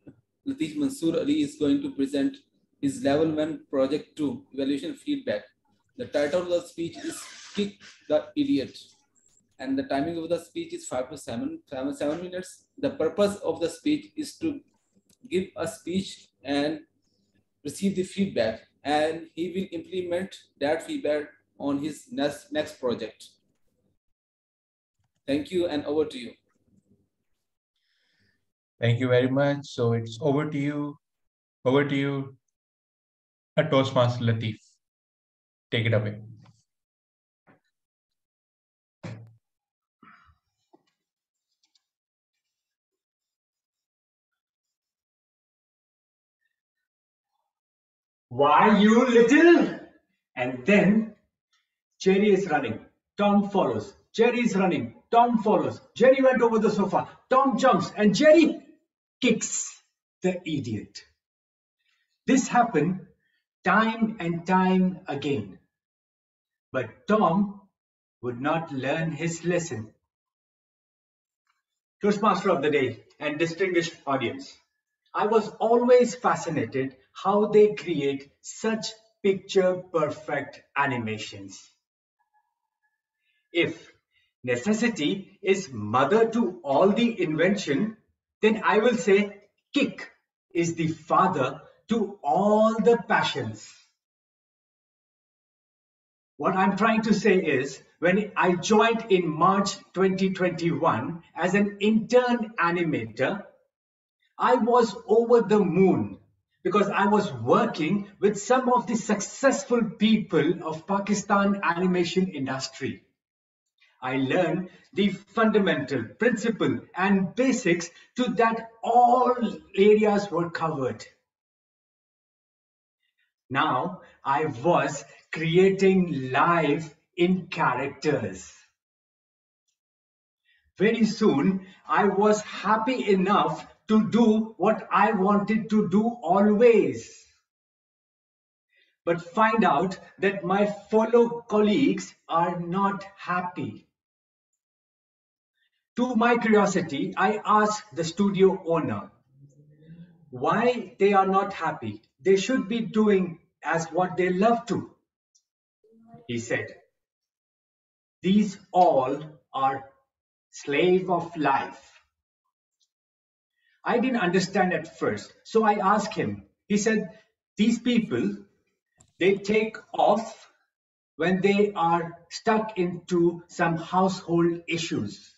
Latif Mansoor Ali is going to present his Level 1 Project 2 evaluation feedback. The title of the speech is Kick the Idiot. And the timing of the speech is 5 to 7 minutes. The purpose of the speech is to give a speech and receive the feedback, and he will implement that feedback on his next project. Thank you, and over to you. Thank you very much. So it's over to you. Over to you, Toastmaster Latif. Take it away. Why, you little? And then Jerry is running. Tom follows. Jerry is running. Tom follows. Jerry went over the sofa. Tom jumps and Jerry kicks the idiot. This happened time and time again. But Tom would not learn his lesson. Toastmaster of the day and distinguished audience, I was always fascinated how they create such picture-perfect animations. If necessity is mother to all the invention, then I will say Kick is the father to all the passions. What I'm trying to say is, when I joined in March 2021 as an intern animator, I was over the moon because I was working with some of the successful people of Pakistan animation industry. I learned the fundamental principle and basics to that all areas were covered. Now I was creating live in characters. Very soon, I was happy enough to do what I wanted to do always. But find out that my fellow colleagues are not happy. To my curiosity, I asked the studio owner why they are not happy. They should be doing as what they love to. He said, these all are slave of life. I didn't understand at first, so I asked him. He said, these people, they take off when they are stuck into some household issues.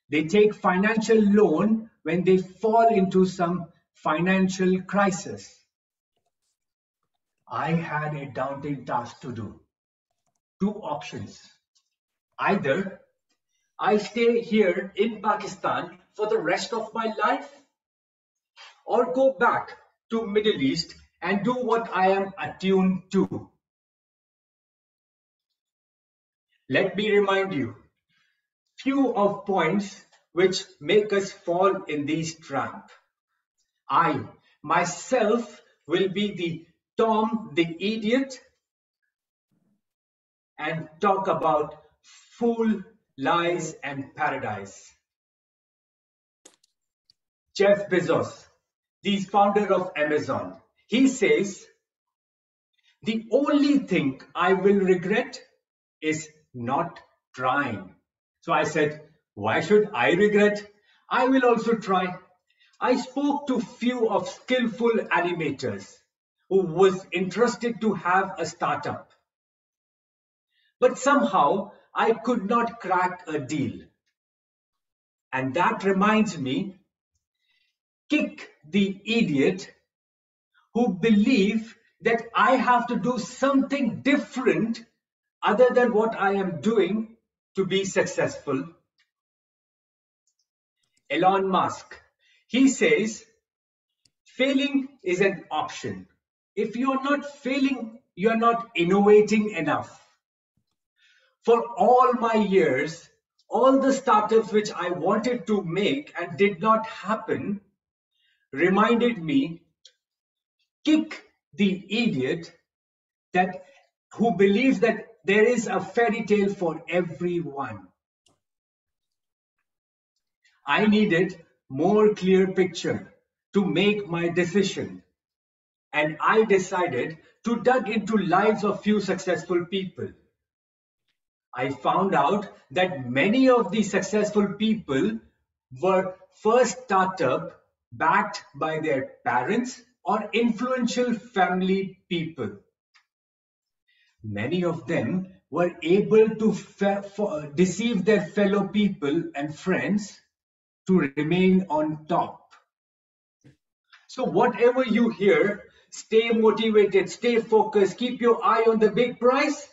They take financial loan when they fall into some financial crisis. I had a daunting task to do. Two options. Either I stay here in Pakistan for the rest of my life, or go back to Middle East and do what I am attuned to. Let me remind you few of points which make us fall in these traps. I myself will be the Tom the idiot and talk about fool, lies and paradise. Jeff Bezos, the founder of Amazon, he says, the only thing I will regret is not trying. So I said, why should I regret? I will also try. I spoke to few of skillful animators who was interested to have a startup. But somehow I could not crack a deal. And that reminds me, kick the idiot who believe that I have to do something different other than what I am doing to be successful. Elon Musk, he says, failing is an option. If you're not failing, you're not innovating enough. For all my years, all the startups which I wanted to make and did not happen reminded me, kick the idiot that who believes that there is a fairy tale for everyone. I needed more clear picture to make my decision. And I decided to dig into lives of few successful people. I found out that many of these successful people were first startup backed by their parents or influential family people. Many of them were able to deceive their fellow people and friends to remain on top. So whatever you hear, stay motivated, stay focused, keep your eye on the big prize,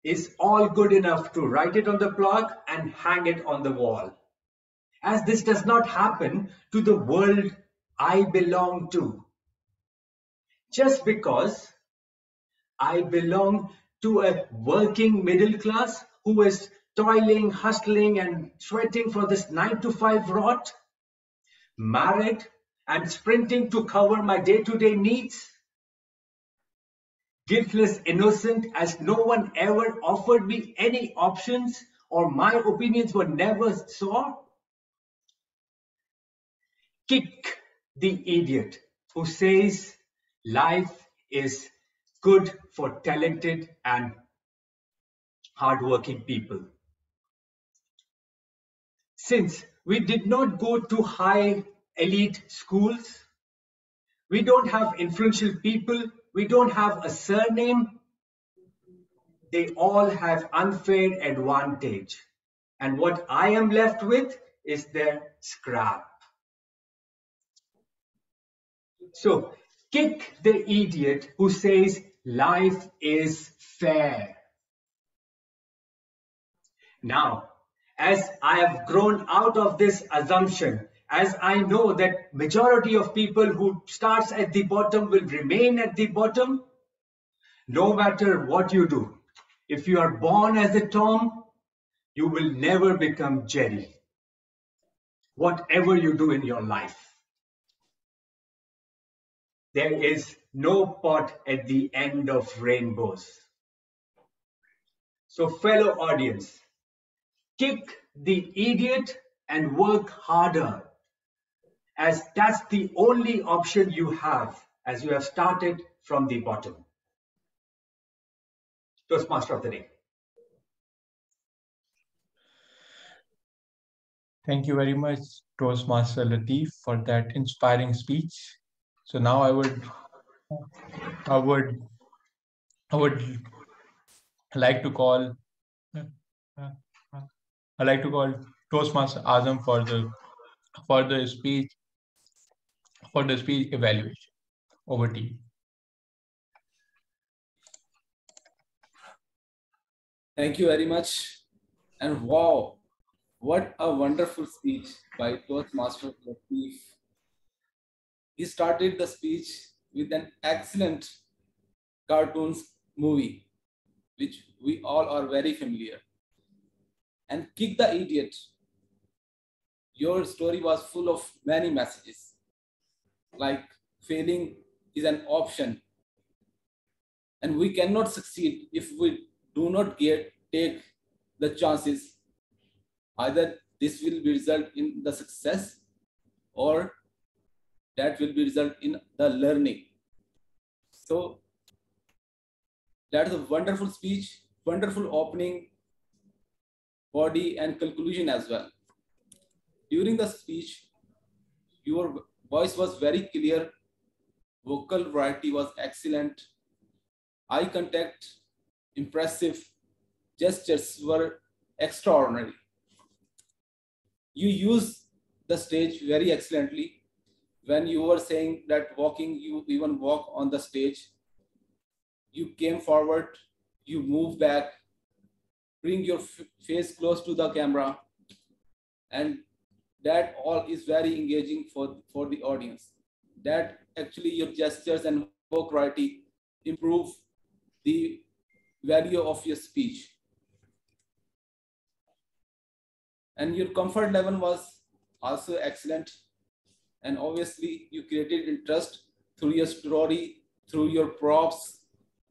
is all good enough to write it on the blog and hang it on the wall. As this does not happen to the world I belong to. Just because I belong to a working middle class who is toiling, hustling, and sweating for this 9 to 5 rot, married and sprinting to cover my day-to-day needs, guiltless, innocent, as no one ever offered me any options or my opinions were never sought. Kick the idiot who says life is good for talented and hardworking people. Since we did not go to high elite schools, we don't have influential people, we don't have a surname, they all have unfair advantage. And what I am left with is their scrap. So kick the idiot who says life is fair. Now, as I have grown out of this assumption, as I know that majority of people who starts at the bottom will remain at the bottom, no matter what you do, if you are born as a Tom, you will never become Jerry. Whatever you do in your life, there is no pot at the end of rainbows. So fellow audience, kick the idiot and work harder, as that's the only option you have as you have started from the bottom. Toastmaster of the day. Thank you very much, Toastmaster Latif, for that inspiring speech. So now I would like to call Toastmaster Azam for the speech evaluation. Over to you. Thank you very much. And wow, what a wonderful speech by Toastmaster Latif. He started the speech with an excellent cartoons movie, which we all are very familiar. And Kick the Idiot. Your story was full of many messages, like failing is an option. And we cannot succeed if we do not take the chances. Either this will result in the success or that will be result in the learning. So that is a wonderful speech, wonderful opening, body and conclusion as well. During the speech, your voice was very clear, vocal variety was excellent, eye contact, impressive, gestures were extraordinary. You use the stage very excellently. When you were saying that walking, you even walk on the stage. You came forward, you move back, bring your face close to the camera, and that all is very engaging for the audience. That actually your gestures and vocal variety improve the value of your speech. And your comfort level was also excellent. And obviously you created interest through your story, through your props,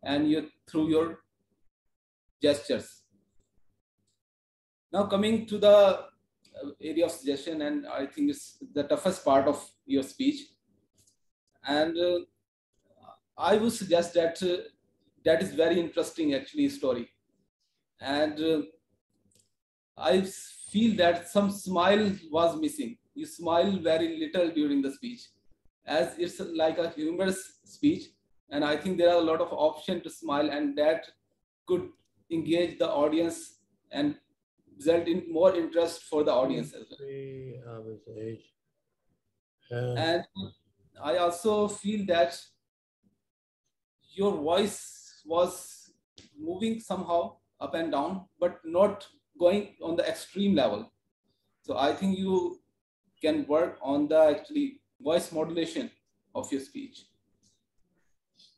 and through your gestures. Now coming to the area of suggestion, and I think it's the toughest part of your speech. And I would suggest that that is very interesting actually story. And I feel that some smile was missing. You smile very little during the speech, as it's like a humorous speech. And I think there are a lot of options to smile, and that could engage the audience and result in more interest for the audience as well. And I also feel that your voice was moving somehow up and down, but not going on the extreme level. So I think you can work on the actually voice modulation of your speech.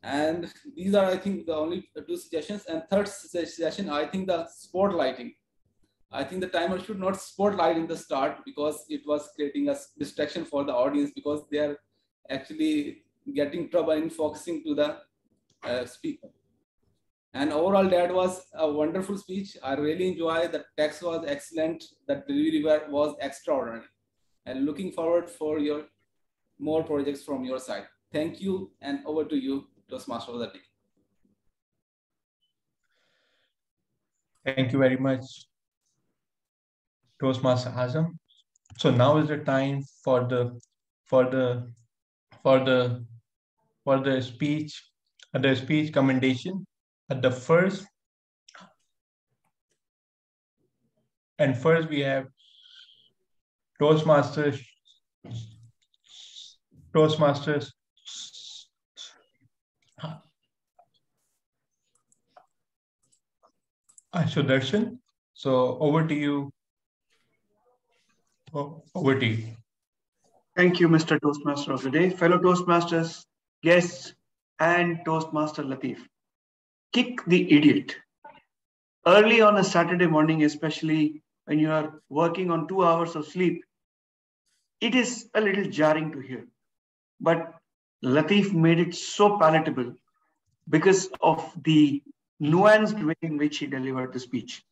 And these are, I think, the only two suggestions. And third suggestion, I think the spotlighting. I think the timer should not spotlight in the start, because it was creating a distraction for the audience, because they are actually getting trouble in focusing to the speaker. And overall, that was a wonderful speech. I really enjoyed. The text was excellent. The delivery was extraordinary. And looking forward for your more projects from your side. Thank you, and over to you, Toastmaster of the day. Thank you very much, Toastmaster Azam. So now is the time for the speech commendation. At the first we have Toastmasters Sudarshan. So over to you. Over to you. Thank you, Mr. Toastmaster of the day. Fellow Toastmasters, guests, and Toastmaster Latif. Kick the idiot. Early on a Saturday morning, especially when you are working on 2 hours of sleep, it is a little jarring to hear. But Latif made it so palatable because of the nuanced way in which he delivered the speech.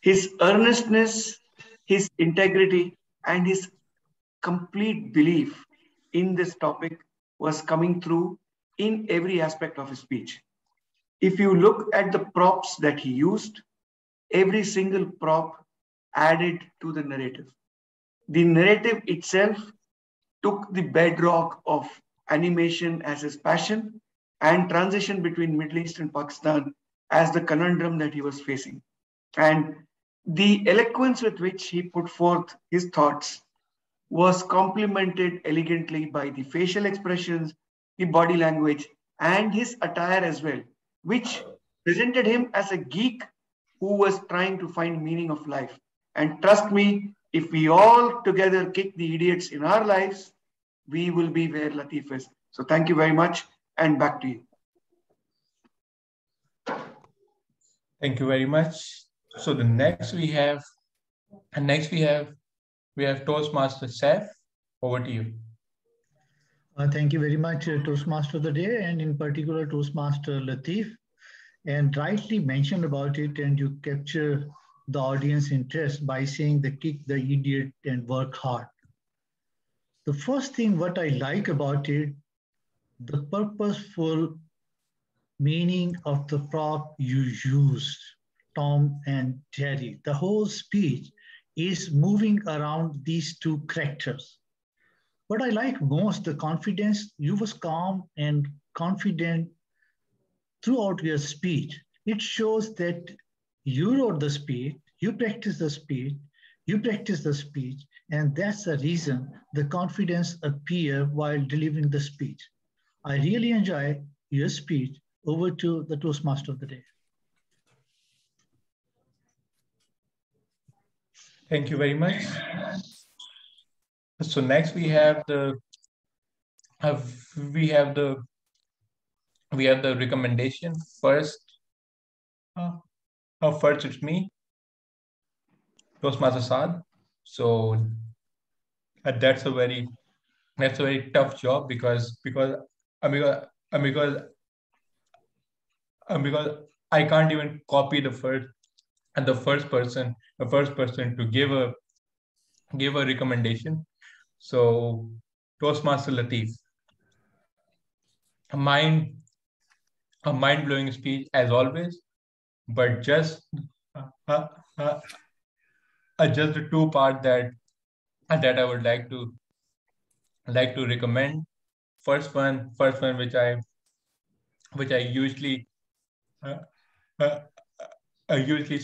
His earnestness, his integrity, and his complete belief in this topic was coming through in every aspect of his speech. If you look at the props that he used, every single prop added to the narrative. The narrative itself took the bedrock of animation as his passion and transition between Middle East and Pakistan as the conundrum that he was facing. And the eloquence with which he put forth his thoughts was complemented elegantly by the facial expressions, the body language, and his attire as well, which presented him as a geek who was trying to find meaning of life. And trust me, if we all together kick the idiots in our lives, we will be where Latif is. So thank you very much, and back to you. Thank you very much. So the next we have Toastmaster Saif. Over to you. Thank you very much, Toastmaster of the day, and in particular Toastmaster Latif. And rightly mentioned about it, and you capture the audience interest by saying the kick the idiot and work hard. The first thing what I like about it, the purposeful meaning of the prop you used, Tom and Jerry. The whole speech is moving around these two characters. What I like most, the confidence, you was calm and confident throughout your speech. It shows that you wrote the speech, you practice the speech, and that's the reason the confidence appear while delivering the speech. I really enjoy your speech. Over to the Toastmaster of the day. Thank you very much. So next we have the recommendation. First it's me, Toastmaster Saad. So that's a very tough job because I can't even copy the first person to give give a recommendation. So Toastmaster Latif, a mind-blowing speech as always, but uh, uh, just the two part that I would like to recommend. First one which I usually uh, uh, I usually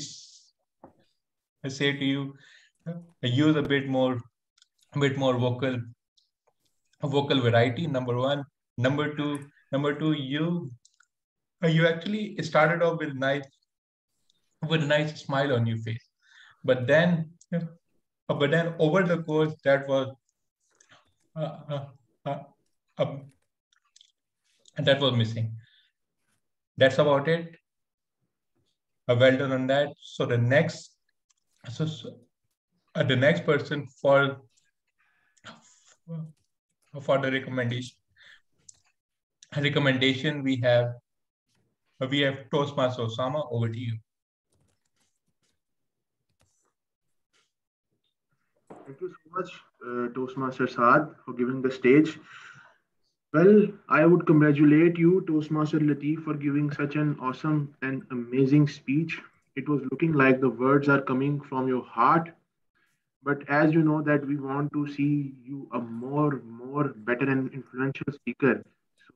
say to you, use a bit more vocal variety. Number one, number two, you actually started off with a nice smile on your face, but then over the course uh, uh, uh, um, that was missing. That's about it. Well done on that. So so, so the next person for the recommendation we have Toastmaster Osama. Over to you. Thank you so much, Toastmaster Saad, for giving the stage. Well, I would congratulate you, Toastmaster Latif, for giving such an awesome and amazing speech. It was looking like the words are coming from your heart. But as you know that we want to see you a more better and influential speaker.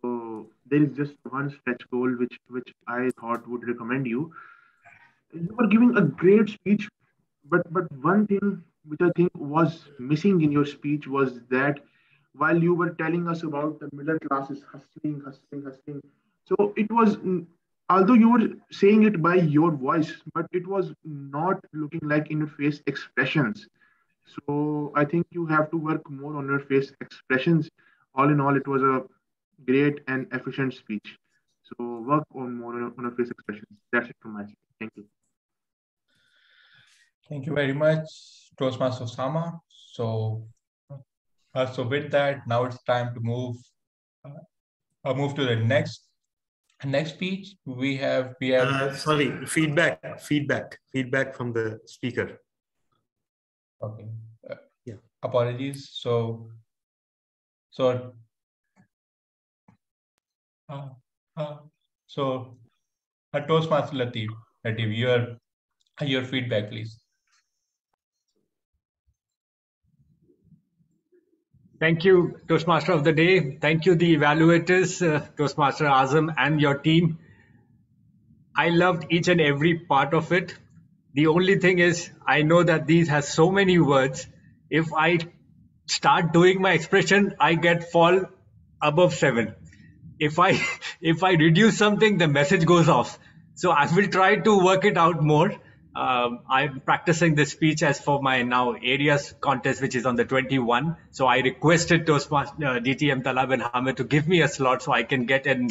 So there is just one stretch goal which I thought would recommend you. You were giving a great speech, but one thing which I think was missing in your speech was that while you were telling us about the middle classes hustling, so it was although you were saying it by your voice, but it was not looking like in your face expressions. So I think you have to work more on your face expressions. All in all, it was a great and efficient speech. So work on more on your face expressions. That's it from my side. Thank you. Thank you very much, Toastmaster Osama. So with that, now it's time to move to the next speech. We have sorry, feedback from the speaker. Okay. Yeah. Apologies. So so Toastmaster Latif, your feedback, please. Thank you, Toastmaster of the Day. Thank you, the evaluators, Toastmaster Azam and your team. I loved each and every part of it. The only thing is, I know that these has so many words. If I start doing my expression, I get fall above 7. If I if I reduce something, the message goes off. So I will try to work it out more. I'm practicing this speech as for my now areas contest, which is on the 21. So I requested Toastmaster DTM Talha and Hamid to give me a slot so I can get an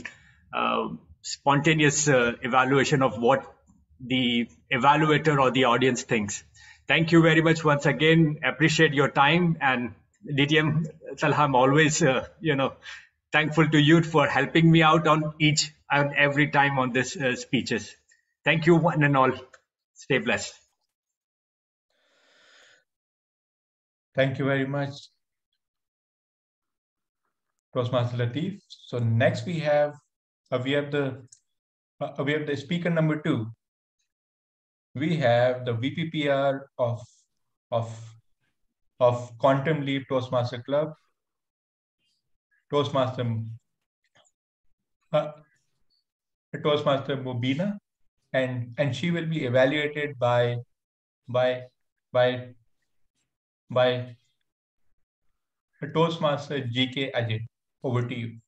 spontaneous evaluation of what the evaluator or the audience thinks. Thank you very much once again. Appreciate your time, and DTM Talha, I'm always thankful to you for helping me out on each and every time on this speeches. Thank you one and all. Stay blessed. Thank you very much, Toastmaster Latif. So next we have the speaker number 2. We have the VPPR of Quantum Leap Toastmaster Club, Toastmaster Mubina, and she will be evaluated by Toastmaster GK Ajit. Over to you.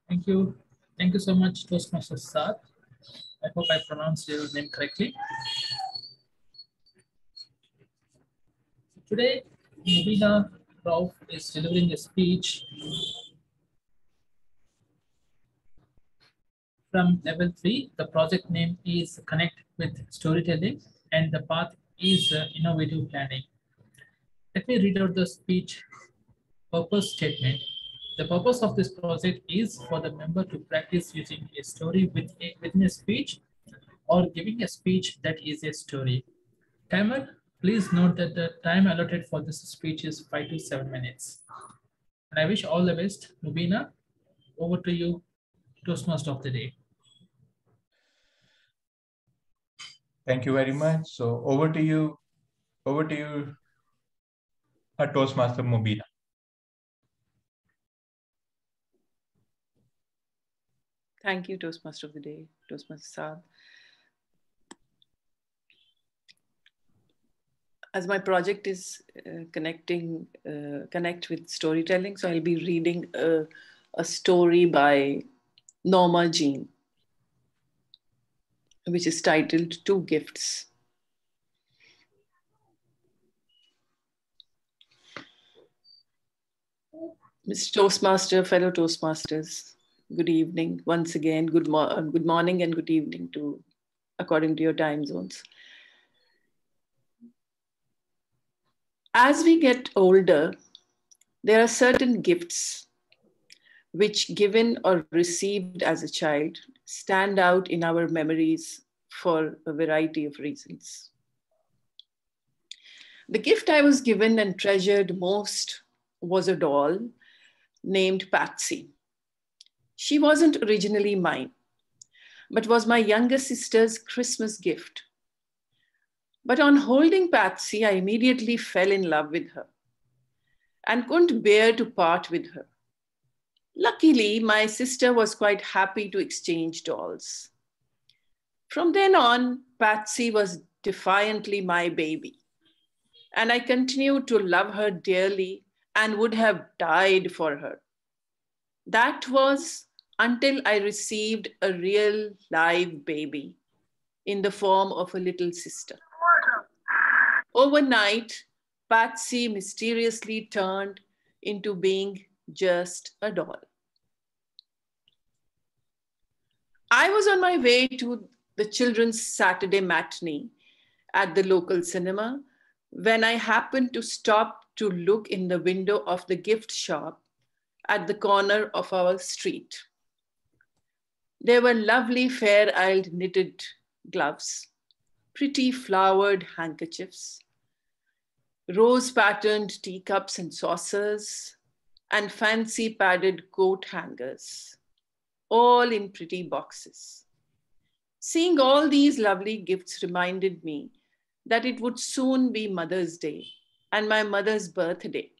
Thank you. Thank you so much, Toastmaster Saad. I hope I pronounced your name correctly. Today, Mubina Rauf is delivering a speech from level 3. The project name is Connect with Storytelling, and the path is Innovative Planning. Let me read out the speech purpose statement. The purpose of this project is for the member to practice using a story within a speech or giving a speech that is a story. Timer Please note that the time allotted for this speech is 5 to 7 minutes. And I wish all the best. Mubina, over to you, Toastmaster of the day. Thank you very much. So over to you, Toastmaster Mubina. Thank you, Toastmaster of the day, Toastmaster Saad. As my project is connect with storytelling, so I'll be reading a story by Norma Jean, which is titled Two Gifts. Mr. Toastmaster, fellow Toastmasters, good evening. Once again, good morning and good evening to, according to your time zones. As we get older, there are certain gifts which, given or received as a child, stand out in our memories for a variety of reasons. The gift I was given and treasured most was a doll named Patsy. She wasn't originally mine, but was my younger sister's Christmas gift. But on holding Patsy, I immediately fell in love with her and couldn't bear to part with her. Luckily, my sister was quite happy to exchange dolls. From then on, Patsy was defiantly my baby, and I continued to love her dearly and would have died for her. That was until I received a real live baby in the form of a little sister. Overnight, Patsy mysteriously turned into being just a doll. I was on my way to the children's Saturday matinee at the local cinema when I happened to stop to look in the window of the gift shop at the corner of our street. There were lovely fair-eyed knitted gloves, pretty flowered handkerchiefs, rose-patterned teacups and saucers, and fancy padded coat hangers, all in pretty boxes. Seeing all these lovely gifts reminded me that it would soon be Mother's Day and my mother's birthday.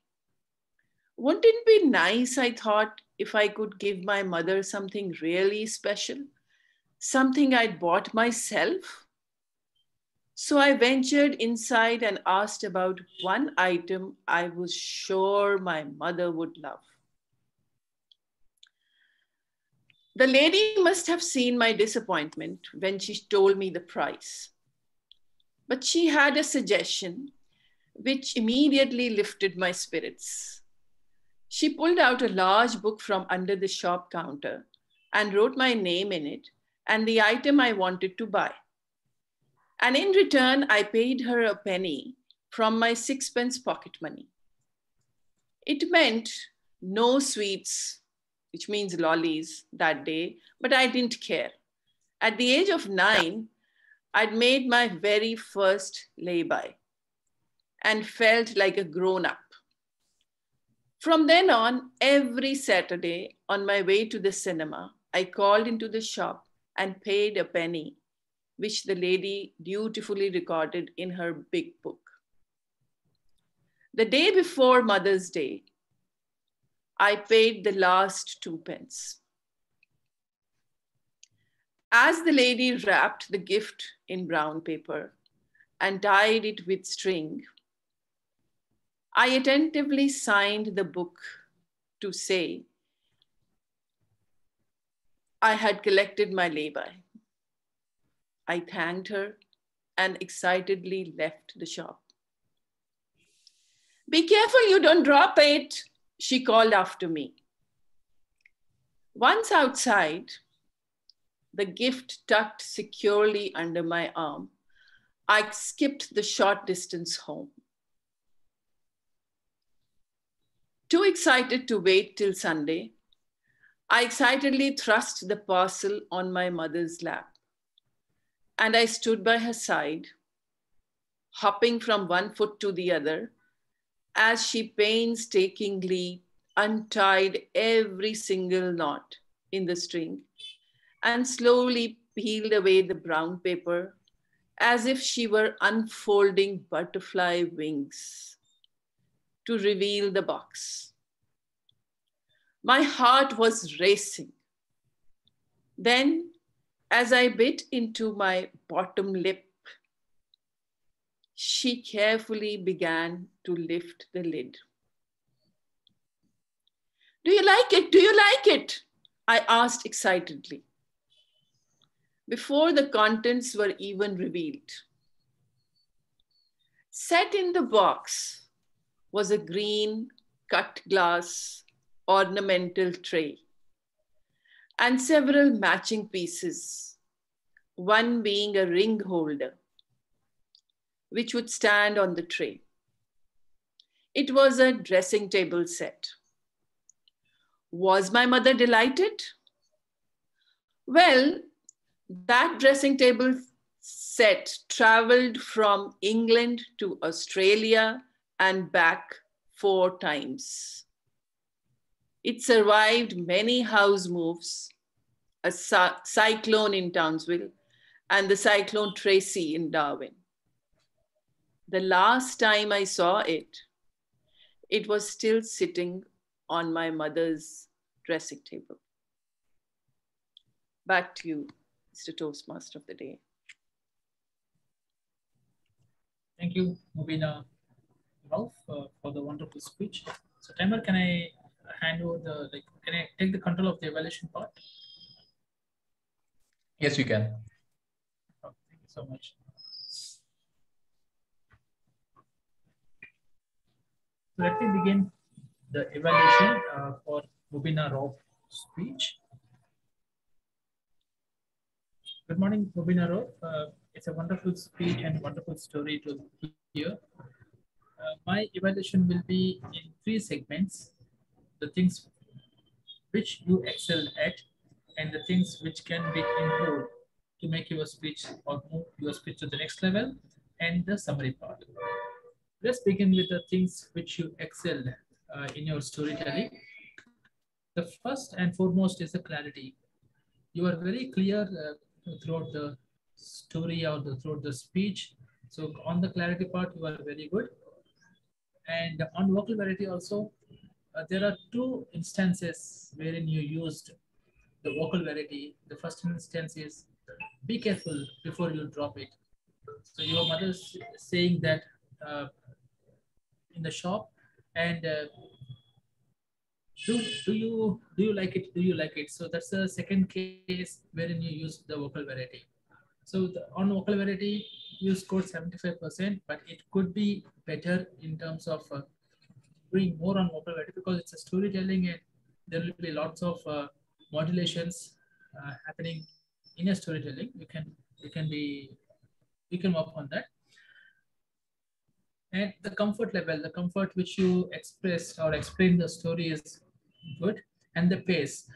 Wouldn't it be nice, I thought, if I could give my mother something really special, something I'd bought myself? So I ventured inside and asked about one item I was sure my mother would love. The lady must have seen my disappointment when she told me the price. But she had a suggestion which immediately lifted my spirits. She pulled out a large book from under the shop counter and wrote my name in it and the item I wanted to buy. And in return, I paid her a penny from my 6-pence pocket money. It meant no sweets, which means lollies, that day, but I didn't care. At the age of 9, I'd made my very first lay-by and felt like a grown-up. From then on, every Saturday on my way to the cinema, I called into the shop and paid a penny, which the lady dutifully recorded in her big book. The day before Mother's Day, I paid the last 2 pence. As the lady wrapped the gift in brown paper and tied it with string, I attentively signed the book to say I had collected my lay-by. I thanked her and excitedly left the shop. "Be careful you don't drop it," she called after me. Once outside, the gift tucked securely under my arm, I skipped the short distance home. Too excited to wait till Sunday, I excitedly thrust the parcel on my mother's lap, and I stood by her side, hopping from one foot to the other, as she painstakingly untied every single knot in the string and slowly peeled away the brown paper as if she were unfolding butterfly wings to reveal the box. My heart was racing. Then, as I bit into my bottom lip, she carefully began to lift the lid. "Do you like it? Do you like it?" I asked excitedly, before the contents were even revealed. Set in the box was a green cut glass ornamental tray and several matching pieces, one being a ring holder, which would stand on the tray. It was a dressing table set. Was my mother delighted? Well, that dressing table set traveled from England to Australia and back 4 times. It survived many house moves, a cyclone in Townsville, and the cyclone Tracy in Darwin. The last time I saw it, it was still sitting on my mother's dressing table. Back to you, Mr. Toastmaster of the day. Thank you, Mubina, Rauf, for the wonderful speech. So, timer, can I hand over can I take the control of the evaluation part? Yes, you can. Oh, thank you so much. So let me begin the evaluation for Mubina Rauf's speech. Good morning, Mubina Rauf. It's a wonderful speech and wonderful story to hear. My evaluation will be in 3 segments: the things which you excel at, and the things which can be improved to make your speech or move your speech to the next level, and the summary part. Let's begin with the things which you excel in your storytelling. The first and foremost is the clarity. You are very clear throughout the story or throughout the speech. So on the clarity part, you are very good. And on vocal variety also, there are 2 instances wherein you used the vocal variety. The first instance is, be careful before you drop it. So your mother's saying that in the shop, and do you like it? Do you like it? So that's the second case wherein you use the vocal variety. So on vocal variety, you scored 75%, but it could be better in terms of doing more on vocal variety, because it's a storytelling and there will be lots of modulations happening in a storytelling. You can work on that. And the comfort level, the comfort which you express or explain the story is good. And the pace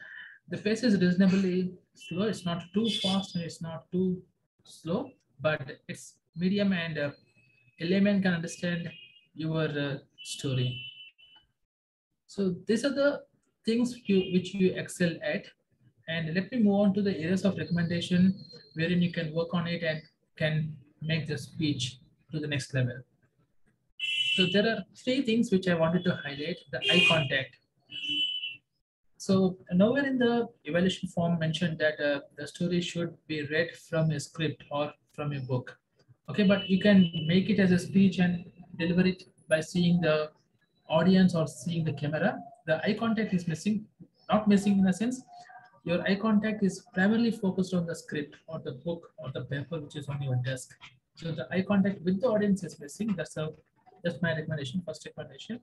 is reasonably slow. It's not too fast and it's not too slow, but it's medium, and a layman can understand your story. So these are the things which you excel at. And let me move on to the areas of recommendation wherein you can work on it and can make the speech to the next level. So there are 3 things which I wanted to highlight. The eye contact. So nowhere in the evaluation form mentioned that the story should be read from a script or from a book. Okay, but you can make it as a speech and deliver it by seeing the audience or seeing the camera. The eye contact is missing, not missing in a sense. Your eye contact is primarily focused on the script or the book or the paper which is on your desk. So the eye contact with the audience is missing. That's my recommendation, first recommendation.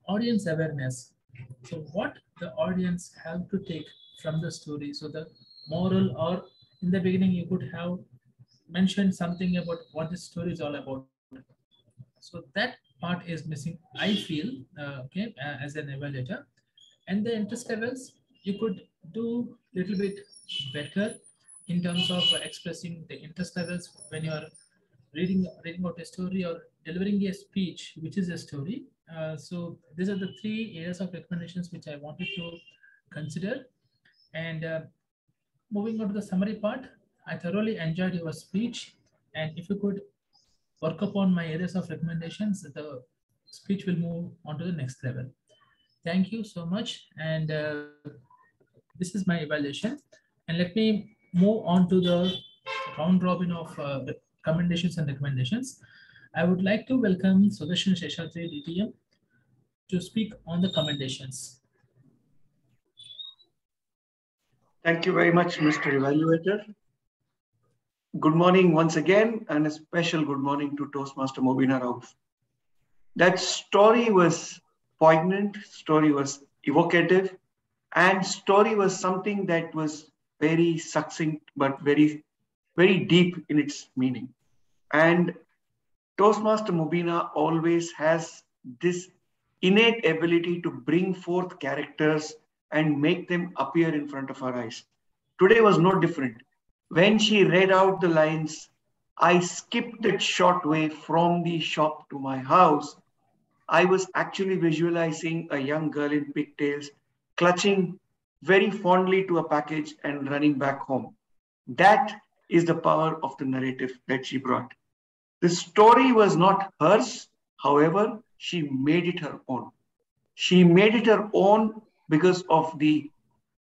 Audience awareness. So what the audience have to take from the story. So the moral, or in the beginning, you could have mentioned something about what this story is all about. So that part is missing, I feel, as an evaluator. And the interest levels, you could do a little bit better in terms of expressing the interest levels when you are reading out a story or delivering a speech, which is a story. So these are the 3 areas of recommendations which I wanted to consider. And moving on to the summary part, I thoroughly enjoyed your speech. And if you could work upon my areas of recommendations, the speech will move on to the next level. Thank you so much. And this is my evaluation. And let me move on to the round robin of commendations and recommendations. I would like to welcome Sudarshan Seshadri, DTM, to speak on the commendations. Thank you very much, Mr. Evaluator. Good morning once again, and a special good morning to Toastmaster Mubina Rauf. That story was poignant, story was evocative, and story was something that was very succinct, but very, very deep in its meaning. And Toastmaster Mubina always has this innate ability to bring forth characters and make them appear in front of our eyes. Today was no different. When she read out the lines, I skipped that short way from the shop to my house, I was actually visualizing a young girl in pigtails, clutching very fondly to a package and running back home. That is the power of the narrative that she brought. The story was not hers, however, she made it her own. She made it her own because of the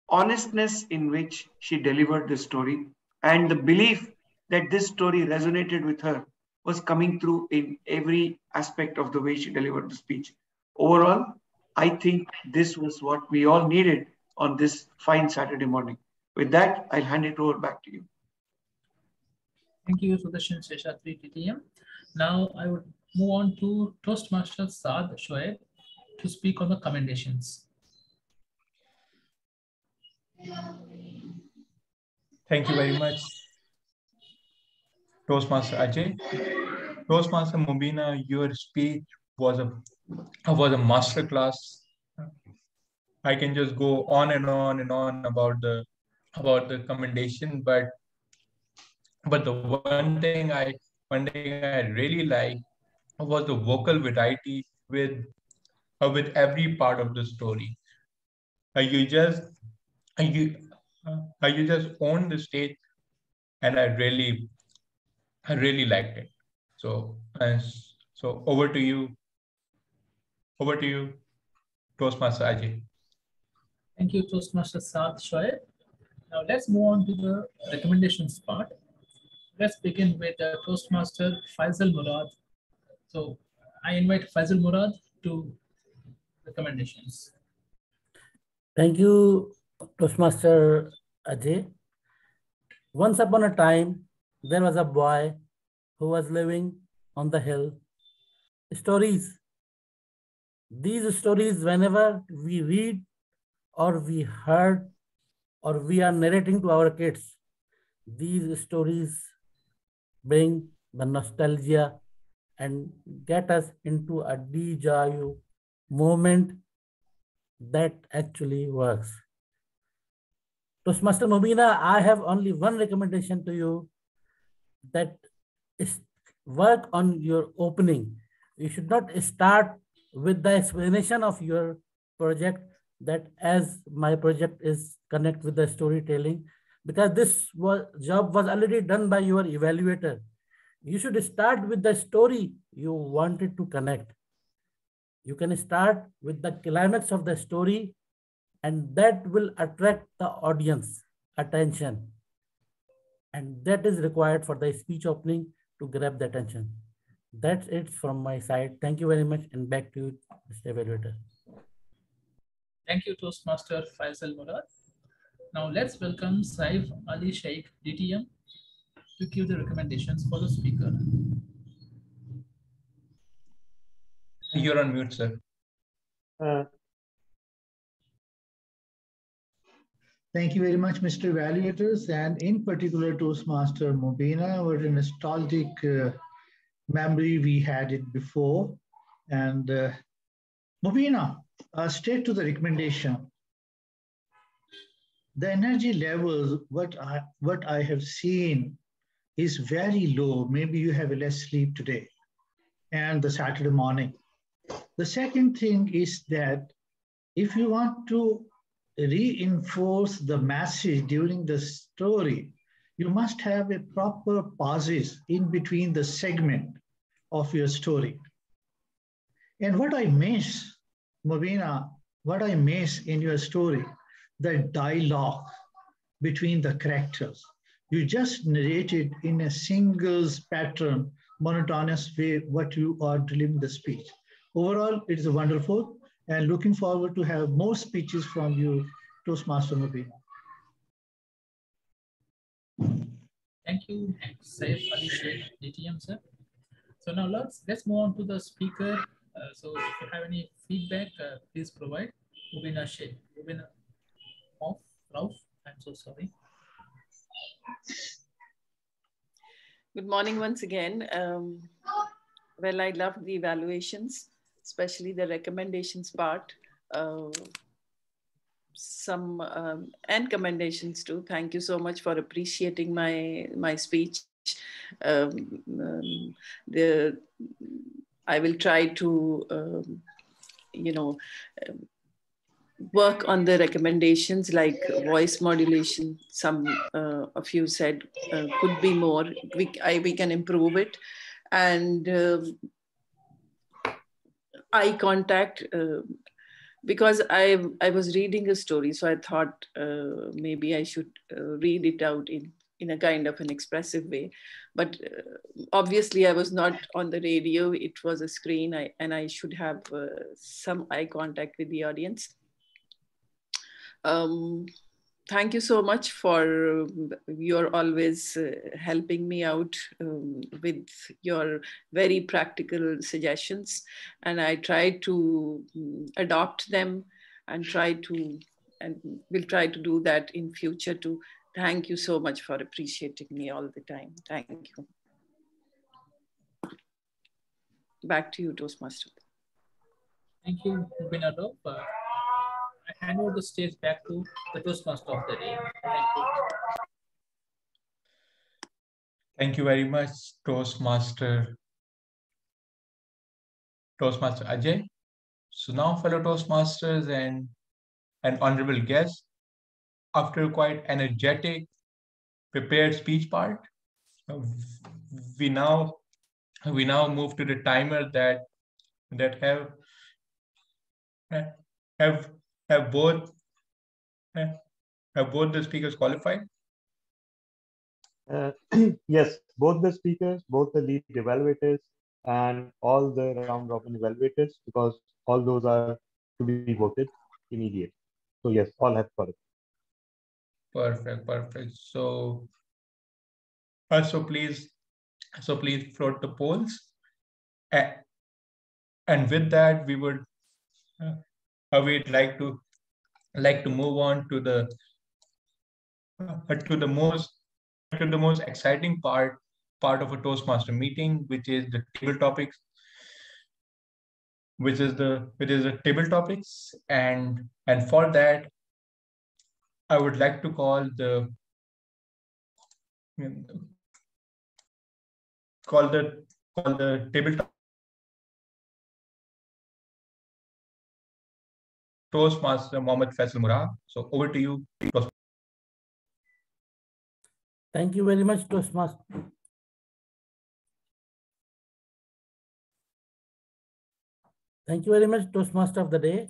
honestness in which she delivered the story and the belief that this story resonated with her was coming through in every aspect of the way she delivered the speech. Overall, I think this was what we all needed on this fine Saturday morning. With that, I'll hand it over back to you. Thank you, Sudarshan Seshadri, DTM. Now I would move on to Toastmaster Saad Shoaib to speak on the commendations. Thank you very much, Toastmaster Ajay. Toastmaster Mubina, your speech was a masterclass. I can just go on and on and on about the commendation, but the one thing I really like was the vocal variety with every part of the story. You just own the stage, and I really liked it. So over to you, Toastmaster Ajay. Thank you, Toastmaster Saad Shoaib. Now let's move on to the recommendations part. Let's begin with Toastmaster Faisal Murad. So I invite Faisal Murad to recommendations. Thank you, Toastmaster Ajay. Once upon a time, there was a boy who was living on the hill. Stories. These stories, whenever we read or we heard or we are narrating to our kids, these stories bring the nostalgia and get us into a deja vu moment that actually works. Toastmaster Mubina, I have only one recommendation to you, that is work on your opening. You should not start with the explanation of your project, that as my project is connect with the storytelling, because this job was already done by your evaluator. You should start with the story you wanted to connect. You can start with the climax of the story, and that will attract the audience attention. And that is required for the speech opening to grab the attention. That's it from my side. Thank you very much, and back to you, Mr. Evaluator. Thank you, Toastmaster Faisal Murad. Now let's welcome Saif Ali Shaikh, DTM, to give the recommendations for the speaker. You're on mute, sir. Thank you very much, Mr. Evaluators, and in particular Toastmaster Mubina. What a nostalgic memory we had it before. And Mubina, straight to the recommendation. The energy levels, what I have seen is very low. Maybe you have less sleep today and the Saturday morning. The second thing is that if you want to reinforce the message during the story, you must have a proper pauses in between the segment of your story. And what I miss, Mubina, what I miss in your story, the dialogue between the characters. You just narrated in a single pattern, monotonous way what you are delivering the speech. Overall, it is wonderful and looking forward to have more speeches from you, Toastmaster Mubina. Thank you, Saif Ali Sheikh, DTM, sir. So now let's move on to the speaker. So if you have any feedback, please provide. Mubina Sheikh, Mubina Rauf, I'm so sorry. Good morning once again. Well, I love the evaluations, especially the recommendations part. Some and commendations too. Thank you so much for appreciating my speech. I will try to work on the recommendations like voice modulation. Some of you said could be more. We can improve it, and eye contact. Because I was reading a story, so I thought maybe I should read it out in a kind of an expressive way. But obviously I was not on the radio, it was a screen, and I should have some eye contact with the audience. Thank you so much for your always helping me out with your very practical suggestions, and I try to adopt them and will try to do that in future too. Thank you so much for appreciating me all the time. Thank you. Back to you, Toastmaster. Thank you, Mubina Rauf. I hand over the stage back to the Toastmaster of the day. Thank you. Thank you very much, Toastmaster Ajay. So now, fellow Toastmasters and honorable guests, after a quite energetic, prepared speech part, we now move to the timer that have both the speakers qualified. Yes, both the speakers, both the lead evaluators, and all the round robin evaluators, because all those are to be voted immediately. So yes, all have qualified. Perfect. So please float the polls, and with that we would we'd like to move on to the most exciting part of a Toastmaster meeting, which is the table topics. And for that, I would like to call the table Toastmaster Mohammed Faisal Murad. So over to you. Thank you very much, Toastmaster. Thank you very much, Toastmaster of the day.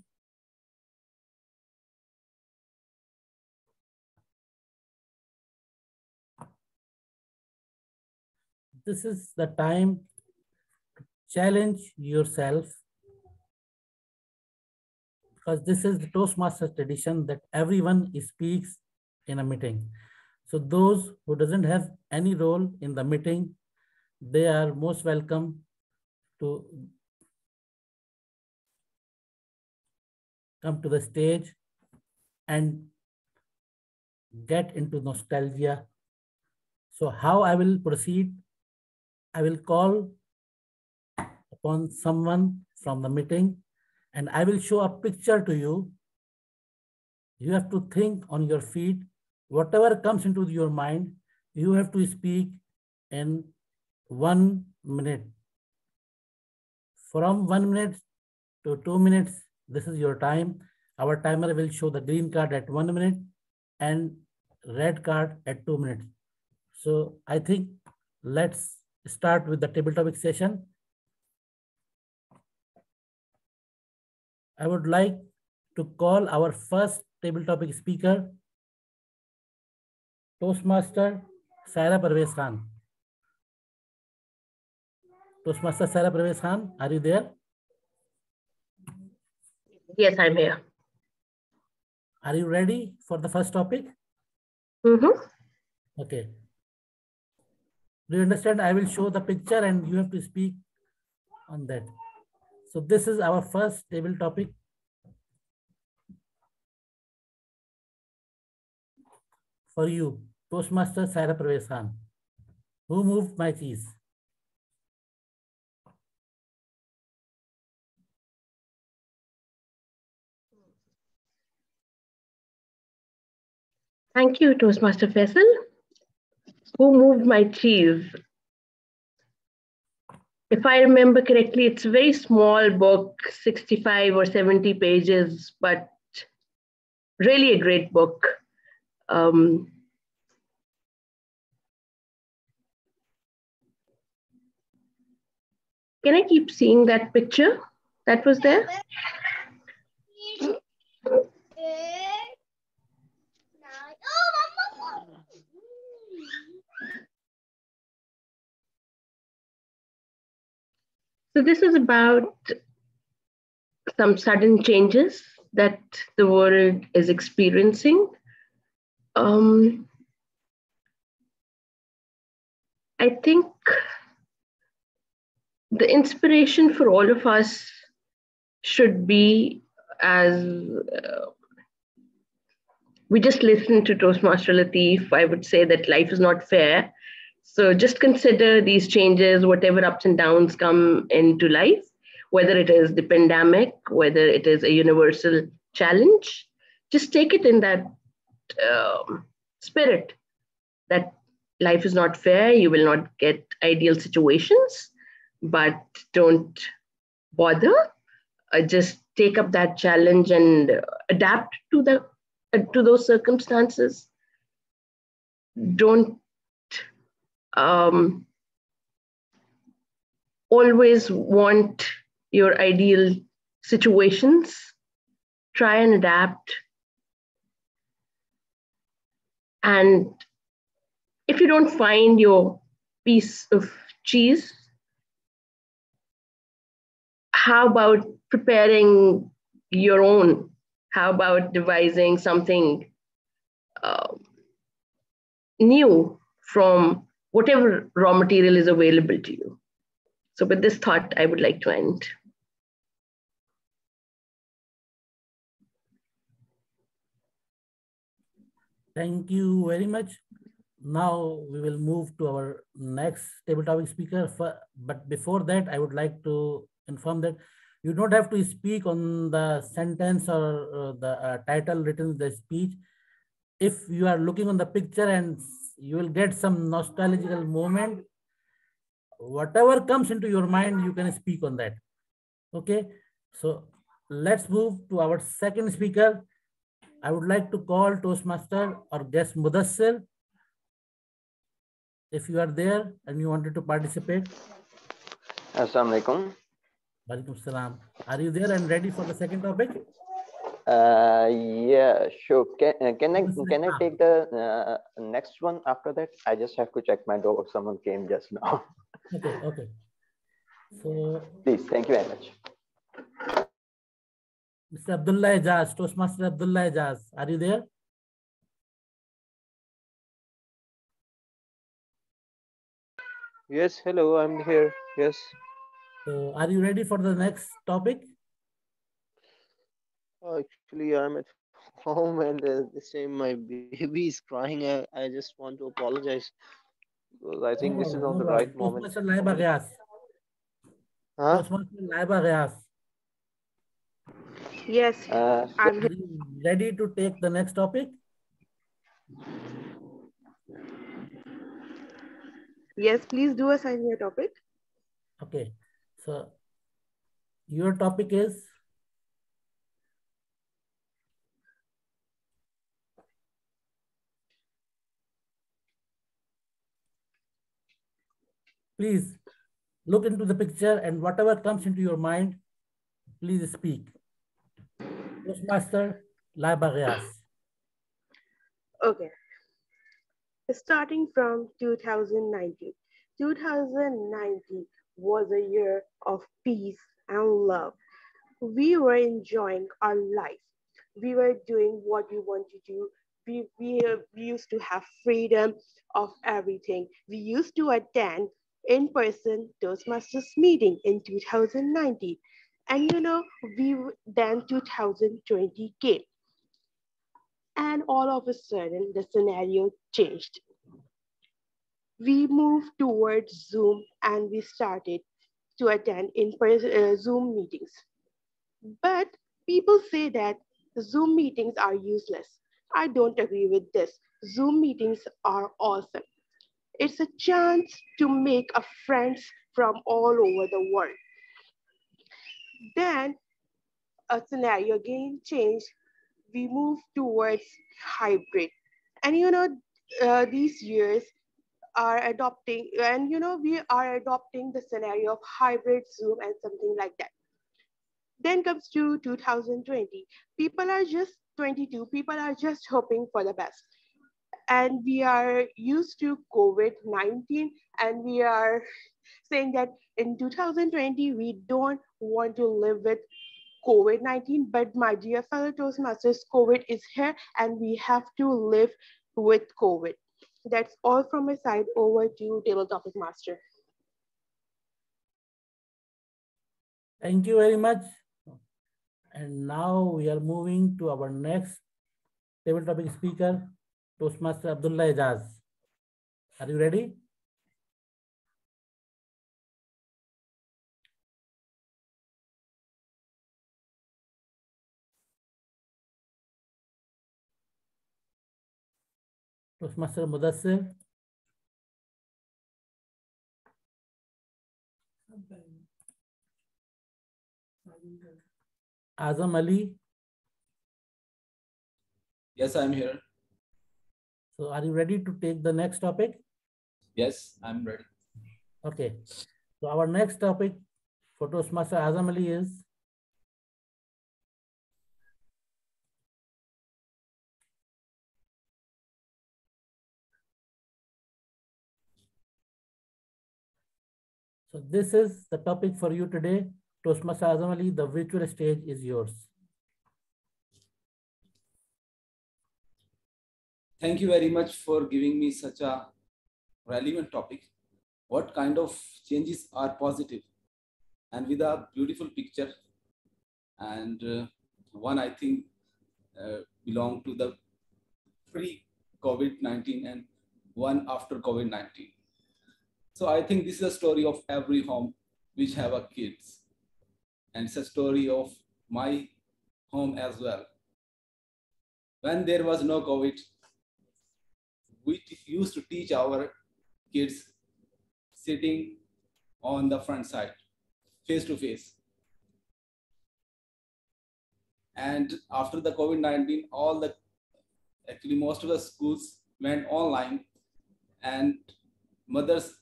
This is the time to challenge yourself, because this is the Toastmaster tradition that everyone speaks in a meeting. So those who doesn't have any role in the meeting, they are most welcome to come to the stage and get into nostalgia. So how I will proceed, I will call upon someone from the meeting and I will show a picture to you. You have to think on your feet. Whatever comes into your mind, you have to speak in 1 minute. From 1 minute to 2 minutes, this is your time. Our timer will show the green card at 1 minute and red card at 2 minutes. So I think let's start with the table topic session. I would like to call our first table topic speaker, Toastmaster Saira Parvez Khan. Toastmaster Saira Parvez Khan, are you there? Yes, I'm here. Are you ready for the first topic? Okay. Do you understand? I will show the picture and you have to speak on that. So this is our first table topic. For you, Toastmaster Saira Parvez Khan. Who moved my cheese? Thank you, Toastmaster Faisal. Who moved my cheese? If I remember correctly, it's a very small book, 65 or 70 pages, but really a great book. Can I keep seeing that picture that was there? So this is about some sudden changes that the world is experiencing. I think the inspiration for all of us should be, as we just listened to Toastmaster Latif, I would say that life is not fair. So just consider these changes, whatever ups and downs come into life, whether it is the pandemic, whether it is a universal challenge, just take it in that spirit that life is not fair, you will not get ideal situations, but don't bother. Just take up that challenge and adapt to those circumstances. Don't always want your ideal situations. Try and adapt. And if you don't find your piece of cheese, how about preparing your own? How about devising something new from whatever raw material is available to you? So with this thought, I would like to end. Thank you very much. Now we will move to our next table topic speaker. But before that, I would like to inform that you don't have to speak on the sentence or the title written in the speech. If you are looking on the picture and you will get some nostalgical moment, whatever comes into your mind, you can speak on that. Okay, so let's move to our second speaker. I would like to call Toastmaster or guest Mudassir. If you are there and you wanted to participate. Assalamu alaikum. Walaikum salam. Are you there and ready for the second topic? Yeah, sure. Can I take the next one after that? I just have to check my door. Someone came just now. Okay. So please, thank you very much. Mr. Abdullah Ijaz, Toastmaster Abdullah Ijaz, are you there? Yes, hello, I'm here. Yes. So are you ready for the next topic? Actually, I'm at home and this time my baby is crying. I just want to apologize because I think this is not the right moment. Toastmaster Laiba Gayas. Huh? Toastmaster Laiba Gayas. Yes, I'm are you ready to take the next topic? Yes, please do assign your topic. Okay. So your topic is please look into the picture and whatever comes into your mind, please speak. Toastmaster La Bagayas. Okay. Starting from 2019. 2019 was a year of peace and love. We were enjoying our life. We were doing what we want to do. We used to have freedom of everything. We used to attend in-person Toastmasters meeting in 2019. And then 2020 came. And all of a sudden, the scenario changed. We moved towards Zoom and we started to attend in-person Zoom meetings. But people say that Zoom meetings are useless. I don't agree with this. Zoom meetings are awesome. It's a chance to make a friends from all over the world. Then a scenario again changed. We moved towards hybrid. And these years are adopting, and we are adopting the scenario of hybrid Zoom and something like that. Then comes to 2020. People are just 22. People are just hoping for the best. And we are used to COVID-19, and we are saying that in 2020, we don't want to live with COVID-19. But my dear fellow Toastmasters, COVID is here, and we have to live with COVID. That's all from my side. Over to Table Topic Master. Thank you very much. And now we are moving to our next table topic speaker, Toastmaster Abdullah Ijaz. Are you ready? Toastmaster Mudassir. Azam Ali. Yes, I'm here. So are you ready to take the next topic? Yes, I'm ready. Okay. So our next topic for Toastmaster Azam Ali is so this is the topic for you today. Toastmaster Azam Ali, the virtual stage is yours. Thank you very much for giving me such a relevant topic. What kind of changes are positive? And with a beautiful picture, and one I think belong to the pre-COVID-19 and one after COVID-19. So I think this is a story of every home which have a kids, and it's a story of my home as well. When there was no COVID, we used to teach our kids sitting on the front side, face to face. And after the COVID-19, actually most of the schools went online, and mothers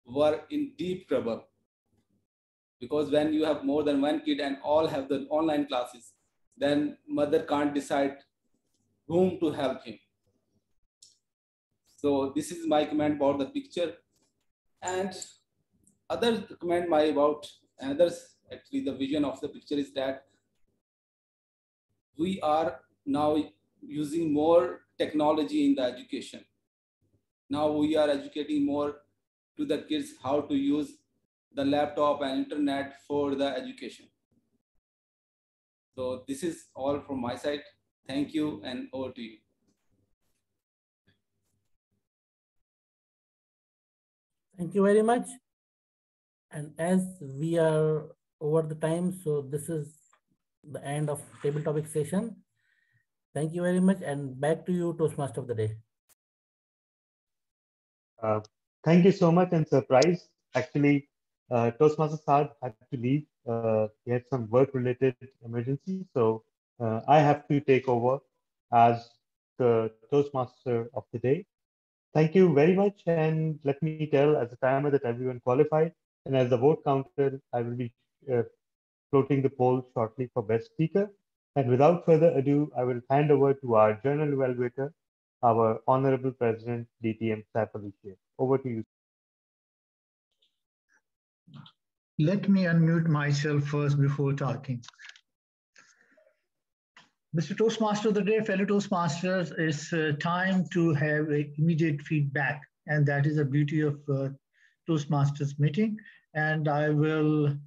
were in deep trouble, because when you have more than one kid and all have the online classes, then mother can't decide whom to help him. So this is my comment about the picture. And other comment actually the vision of the picture is that we are now using more technology in the education. Now we are educating more to the kids how to use the laptop and internet for the education. So this is all from my side. Thank you, and over to you. Thank you very much. And as we are over the time, so this is the end of table topic session. Thank you very much, and back to you, Toastmaster of the day. Thank you so much and surprise. Actually, Toastmaster Saad had to leave. He had some work-related emergency, so I have to take over as the Toastmaster of the day. Thank you very much, and let me tell as a timer that everyone qualified, and as the vote counter, I will be floating the poll shortly for best speaker. And without further ado, I will hand over to our journal evaluator, our honorable president, DTM Saif. Over to you. Let me unmute myself first before talking. Mr. Toastmaster of the day, fellow Toastmasters, it's time to have immediate feedback. And that is the beauty of Toastmasters meeting. And I will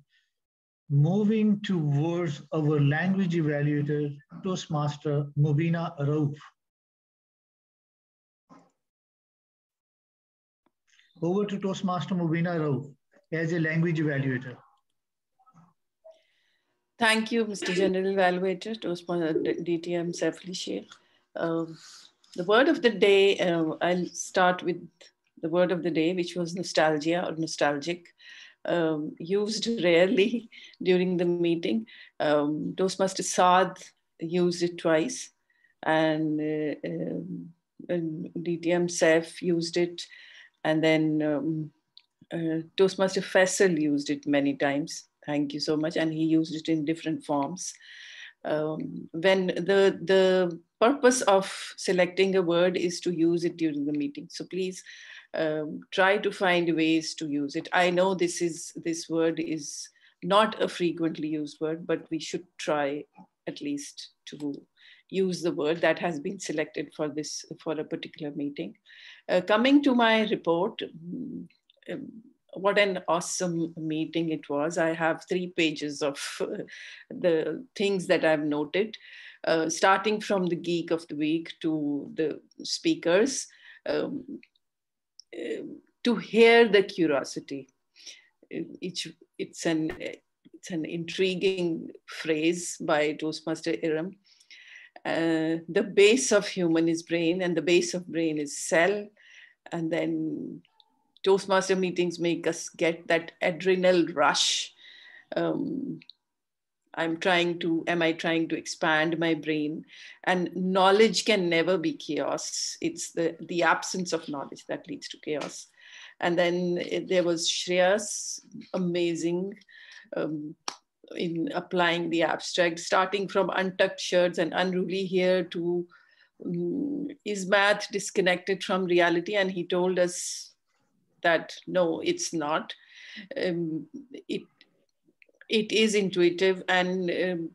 moving towards our language evaluator, Toastmaster Mubina Rauf. Over to Toastmaster Mubina Rauf as a language evaluator. Thank you, Mr. General Evaluator, Toastmaster DTM Saif. The word of the day, I'll start with the word of the day, which was nostalgia or nostalgic. Used rarely during the meeting. Toastmaster Saad used it twice, and DTM Saif used it, and then Toastmaster Faisal used it many times. Thank you so much. And he used it in different forms. When the purpose of selecting a word is to use it during the meeting. So please try to find ways to use it. I know this word is not a frequently used word, but we should try at least to use the word that has been selected for a particular meeting. Coming to my report, what an awesome meeting it was. I have 3 pages of the things that I've noted, starting from the Geek of the Week to the speakers, to hear the curiosity. It's an intriguing phrase by Toastmaster Erum. The base of human is brain, and the base of brain is cell. And then Toastmaster meetings make us get that adrenal rush. Am I trying to expand my brain? And knowledge can never be chaos. It's the absence of knowledge that leads to chaos. And then there was Shreyas, amazing in applying the abstract, starting from untucked shirts and unruly hair to is math disconnected from reality? And he told us that no, it's not. It is intuitive, and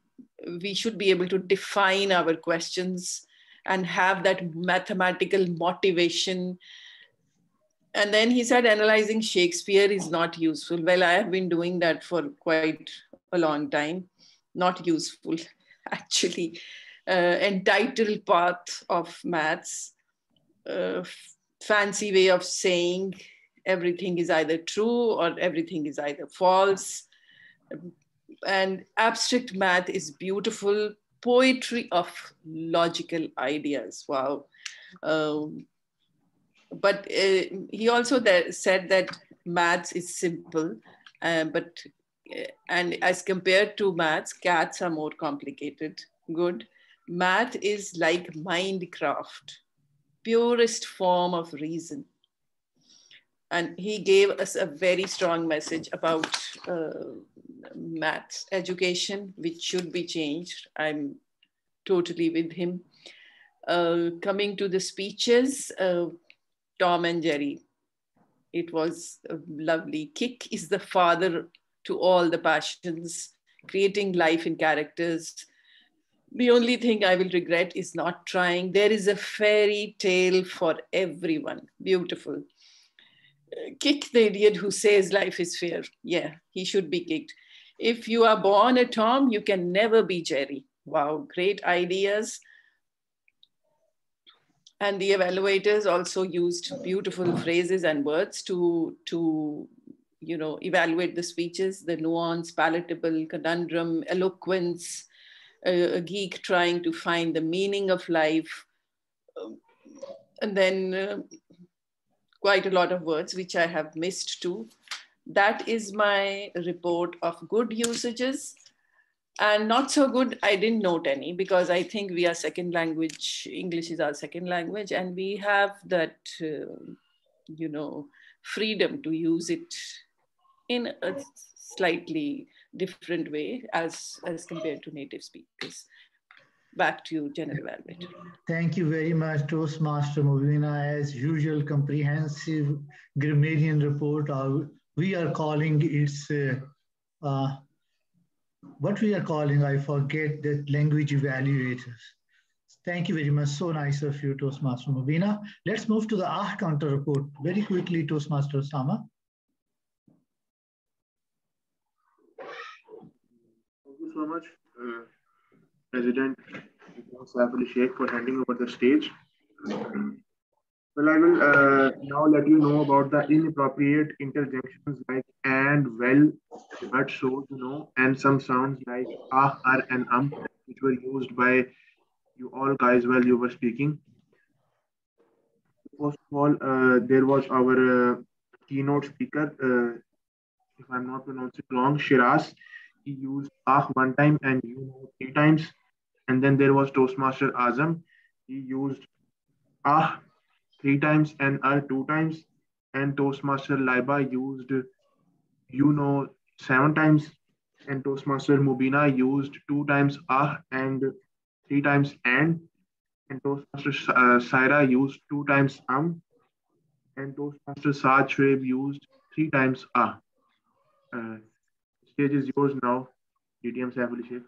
we should be able to define our questions and have that mathematical motivation. And then he said, analyzing Shakespeare is not useful. Well, I have been doing that for quite a long time. Not useful, actually. Entitled path of maths, fancy way of saying everything is either true or everything is either false. And abstract math is beautiful, poetry of logical ideas. Wow. But he also said that maths is simple, and as compared to maths, cats are more complicated. Good. Math is like Minecraft, purest form of reason. And he gave us a very strong message about maths education, which should be changed. I'm totally with him. Coming to the speeches, Tom and Jerry. It was lovely. Kick is the father to all the passions, creating life in characters. The only thing I will regret is not trying. There is a fairy tale for everyone. Beautiful. Kick the idiot who says life is fair. Yeah, he should be kicked. If you are born a Tom, you can never be Jerry. Wow, great ideas. And the evaluators also used beautiful phrases and words to evaluate the speeches, the nuance, palatable, conundrum, eloquence, a geek trying to find the meaning of life. And then quite a lot of words, which I have missed too. That is my report of good usages. And not so good, I didn't note any, because I think we are second language, English is our second language, and we have that, freedom to use it in a slightly different way as compared to native speakers. Back to you, General Evaluator. Thank you very much, Toastmaster Mubina. As usual, comprehensive grammarian report. We are calling it, what we are calling, I forget, that language evaluators. Thank you very much. So nice of you, Toastmaster Mubina. Let's move to the counter report. Very quickly, Toastmaster Sharma. Thank you so much, President Saif Shaikh, for handing over the stage. Well, I will now let you know about the inappropriate interjections like and, well, but, so, and some sounds like ah, and which were used by you all guys while you were speaking. First of all, there was our keynote speaker, if I'm not pronouncing wrong, Shreyas. He used one time and 3 times. And then there was Toastmaster Azam. He used 3 times and 2 times. And Toastmaster Laiba used 7 times. And Toastmaster Mubina used 2 times and 3 times and. And Toastmaster Saira used 2 times and Toastmaster Saad Shoaib used 3 times Stage is yours now, DTM Saif Shaikh.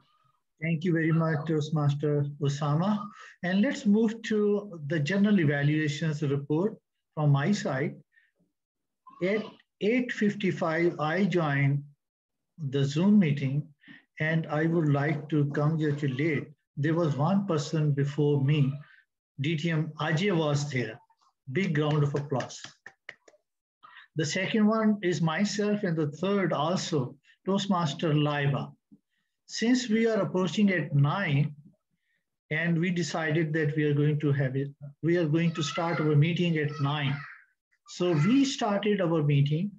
Thank you very much, Toastmaster Osama. And let's move to the general evaluations report from my side. At 8:55, I joined the Zoom meeting, and I would like to congratulate. There was one person before me, DTM Ajay was there. Big round of applause. The second one is myself, and the third also, Toastmaster Laiba. Since we are approaching at 9, and we decided that we are going to start our meeting at 9. So we started our meeting,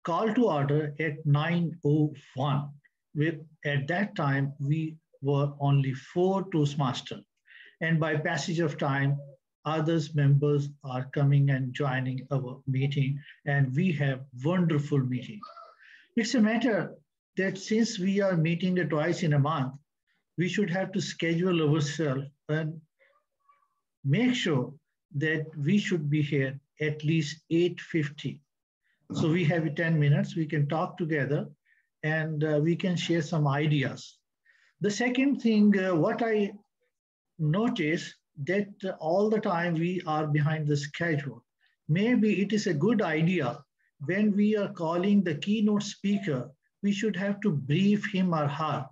call to order at 9:01. At that time, we were only 4 Toastmasters. And by passage of time, others members are coming and joining our meeting, and we have wonderful meeting. It's a matter that since we are meeting twice in a month, we should have to schedule ourselves and make sure that we should be here at least 8:50. So we have 10 minutes, we can talk together, and we can share some ideas. The second thing, what I notice that all the time we are behind the schedule. Maybe it is a good idea when we are calling the keynote speaker, we should have to brief him or her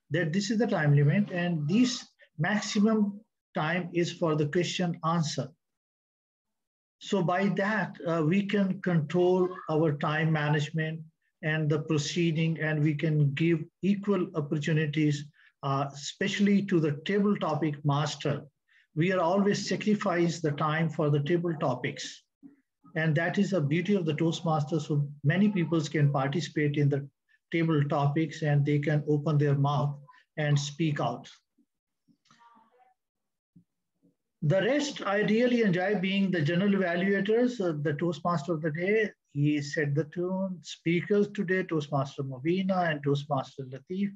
that this is the time limit and this maximum time is for the question answer. So by that, we can control our time management and the proceeding, and we can give equal opportunities, especially to the table topic master. We are always sacrifice the time for the table topics. And that is the beauty of the Toastmasters. So many people can participate in the table topics and they can open their mouth and speak out. The rest, I really enjoy being the general evaluators, the Toastmaster of the day. He set the tune. Speakers today, Toastmaster Mubina and Toastmaster Latif,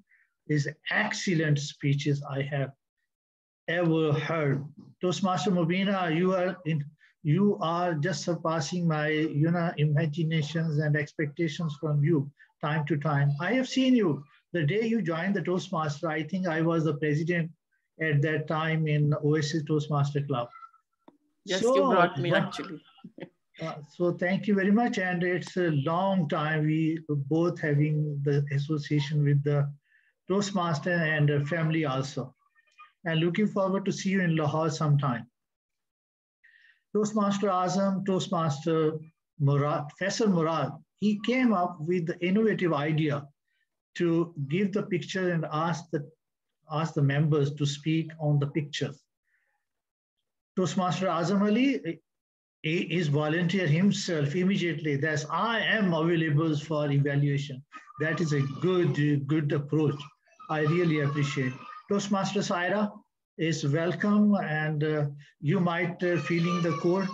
is excellent speeches I have ever heard. Toastmaster Mubina, you are just surpassing my imaginations and expectations from you time to time. I have seen you the day you joined the Toastmaster. I think I was the president at that time in Oasis Toastmaster Club. Yes, so, you brought me actually. So thank you very much. And it's a long time we both having the association with the Toastmaster and family also. And looking forward to see you in Lahore sometime. Toastmaster Azam, Toastmaster Murad, Faisal Murad, he came up with the innovative idea to give the picture and ask the members to speak on the pictures. Toastmaster Azam Ali, he is volunteer himself immediately. That's I am available for evaluation. That is a good approach. I really appreciate. Toastmaster Saira is welcome, and you might feeling the cold,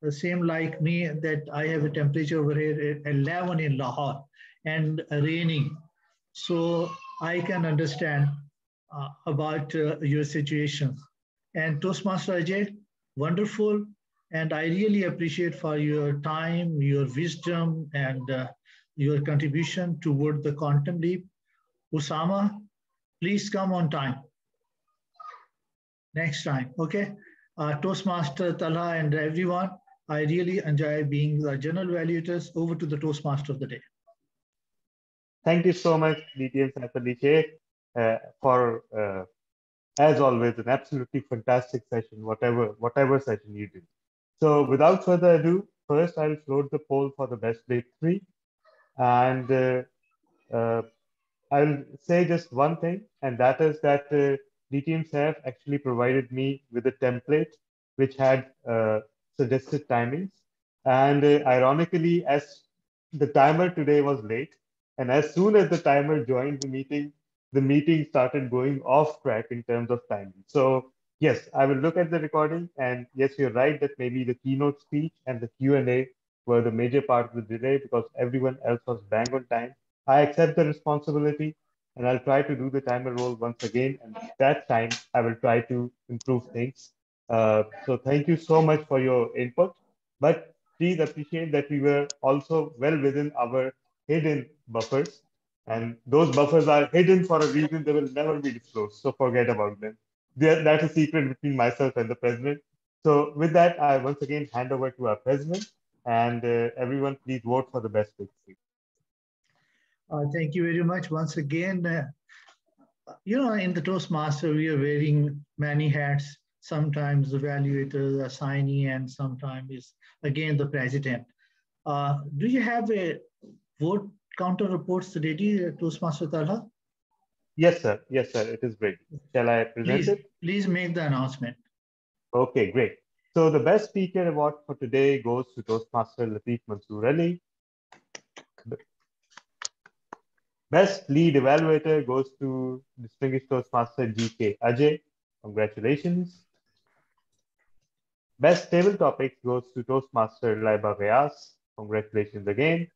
same like me, that I have a temperature over here at 11 in Lahore and raining. So I can understand about your situation. And Toastmaster Ajay, wonderful. And I really appreciate for your time, your wisdom, and your contribution toward the quantum leap. Usama, please come on time. Next time, okay? Toastmaster Talha and everyone, I really enjoy being the general evaluators. Over to the Toastmaster of the day. Thank you so much, DTM Saif Sheikh, for, as always, an absolutely fantastic session, whatever session you do. So without further ado, first I'll float the poll for the best big three. And I'll say just one thing, and that is that DTM Saif actually provided me with a template which had suggested timings. And ironically, as the timer today was late, and as soon as the timer joined the meeting started going off track in terms of timing. So yes, I will look at the recording, and yes, you're right that maybe the keynote speech and the Q&A were the major part of the delay because everyone else was bang on time. I accept the responsibility, and I'll try to do the timer roll once again. And that time, I will try to improve things. So thank you so much for your input. But please appreciate that we were also well within our hidden buffers. And those buffers are hidden for a reason. They will never be disclosed. So forget about them. That's a secret between myself and the president. So with that, I once again hand over to our president. And everyone, please vote for the best big three. Thank you very much once again. In the Toastmaster, we are wearing many hats. Sometimes the evaluator, the assignee, and sometimes is again the president. Do you have a vote counter reports ready, Toastmaster Talha? Yes, sir. Yes, sir. It is ready. Shall I present it? Please make the announcement. Okay, great. So the best speaker award for today goes to Toastmaster Latif Mansoor Ali. Best lead evaluator goes to distinguished Toastmaster GK Ajay. Congratulations. Best table topics goes to Toastmaster Laiba Gayas. Congratulations again.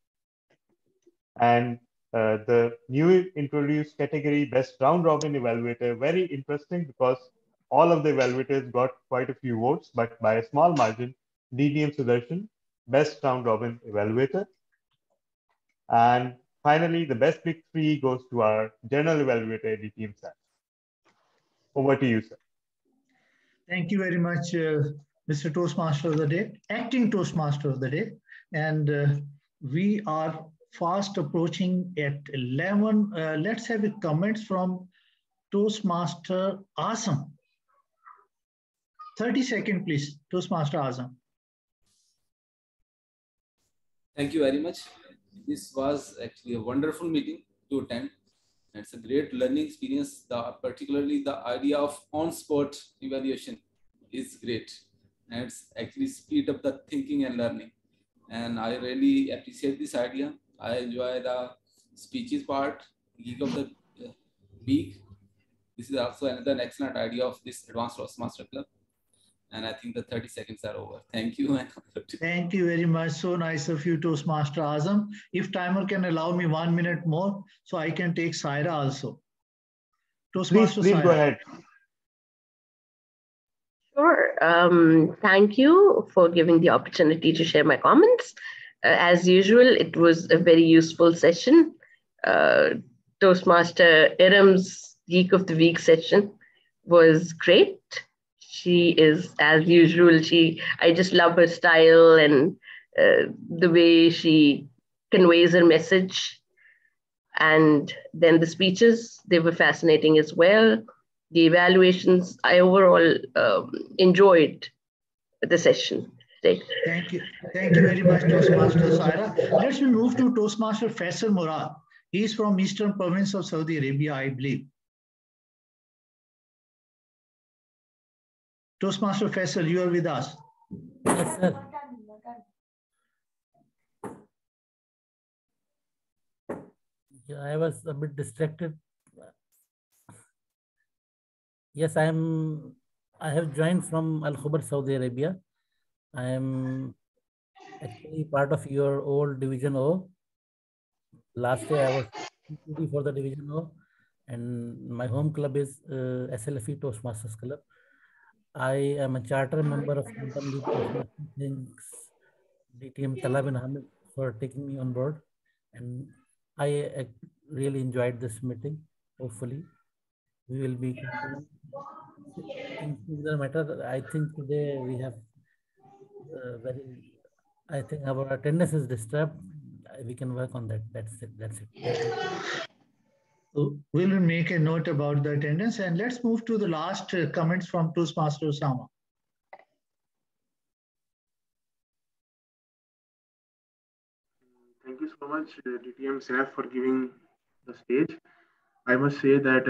And the new introduced category, Best Round Robin Evaluator, very interesting because all of the evaluators got quite a few votes, but by a small margin, DTM Sudarshan, Best Round Robin Evaluator. And finally, the best big three goes to our general evaluator, DTM Saif. Over to you, sir. Thank you very much, Mr. Toastmaster of the Day, acting Toastmaster of the Day. And we are fast approaching at 11. Let's have a comments from Toastmaster Azam. 30 seconds, please, Toastmaster Azam. Thank you very much. This was actually a wonderful meeting to attend. It's a great learning experience. Particularly the idea of on-spot evaluation is great. And it's actually speed up the thinking and learning. And I really appreciate this idea. I enjoy the speeches part, Geek of the Week. This is also another excellent idea of this Advanced Toastmaster Club. And I think the 30 seconds are over. Thank you. Thank you very much. So nice of you, Toastmaster Azam. If timer can allow me 1 minute more, so I can take Saira also. Toastmaster please Saira. Go ahead. Sure. Thank you for giving the opportunity to share my comments. As usual, it was a very useful session. Toastmaster Erum's Geek of the Week session was great. She is, as usual, I just love her style and the way she conveys her message. And then the speeches, they were fascinating as well. The evaluations, I overall enjoyed the session. Thank you. Thank you very much, Toastmaster Saira. Let's move to Toastmaster Faisal Murad. He is from Eastern Province of Saudi Arabia, I believe. Toastmaster Faisal, you are with us. Yes, sir. Yeah, I was a bit distracted. Yes, I have joined from Al Khubar, Saudi Arabia. I am actually part of your old Division O. Last year I was TMOD for the Division O, and my home club is SLFE Toastmasters Club. I am a charter member of Quantum Leap Toastmasters. Thanks DTM Talha bin Hamid for taking me on board, and I really enjoyed this meeting. Hopefully, we will be continuing in similar matter. I think today we have I think our attendance is disturbed. We can work on that. That's it. That's it. Thank you. So we'll make a note about the attendance, and let's move to the last comments from Toastmaster Osama. Thank you so much, DTM Saif, for giving the stage. I must say that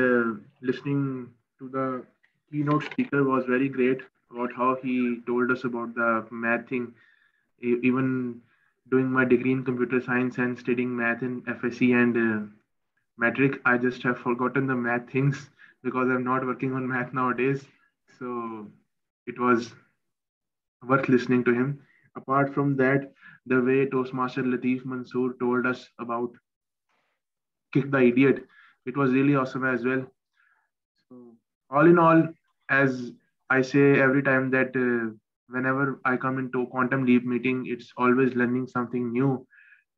listening to the keynote speaker was very great about how he told us about the math thing. Even doing my degree in computer science and studying math in FSC and metric, I just have forgotten the math things because I'm not working on math nowadays. So it was worth listening to him. Apart from that, the way Toastmaster Latif Mansoor told us about Kick the Idiot, it was really awesome as well. So all in all, as I say every time that whenever I come into Quantum Leap meeting, it's always learning something new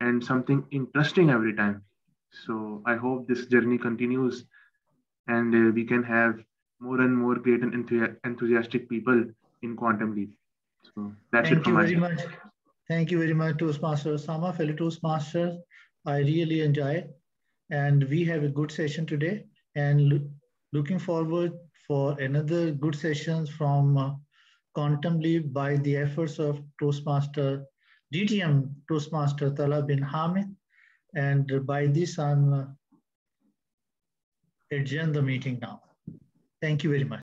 and something interesting every time. So I hope this journey continues and we can have more and more great and enthusiastic people in Quantum Leap. So that's it Thank from you my very side. much. Thank you very much, Toastmaster Osama, fellow Toastmasters. I really enjoy, and we have a good session today. And looking forward for another good sessions from Quantum Leap by the efforts of Toastmaster DTM Toastmaster Talha bin Hamid. And by this, I'm adjourn the meeting now. Thank you very much.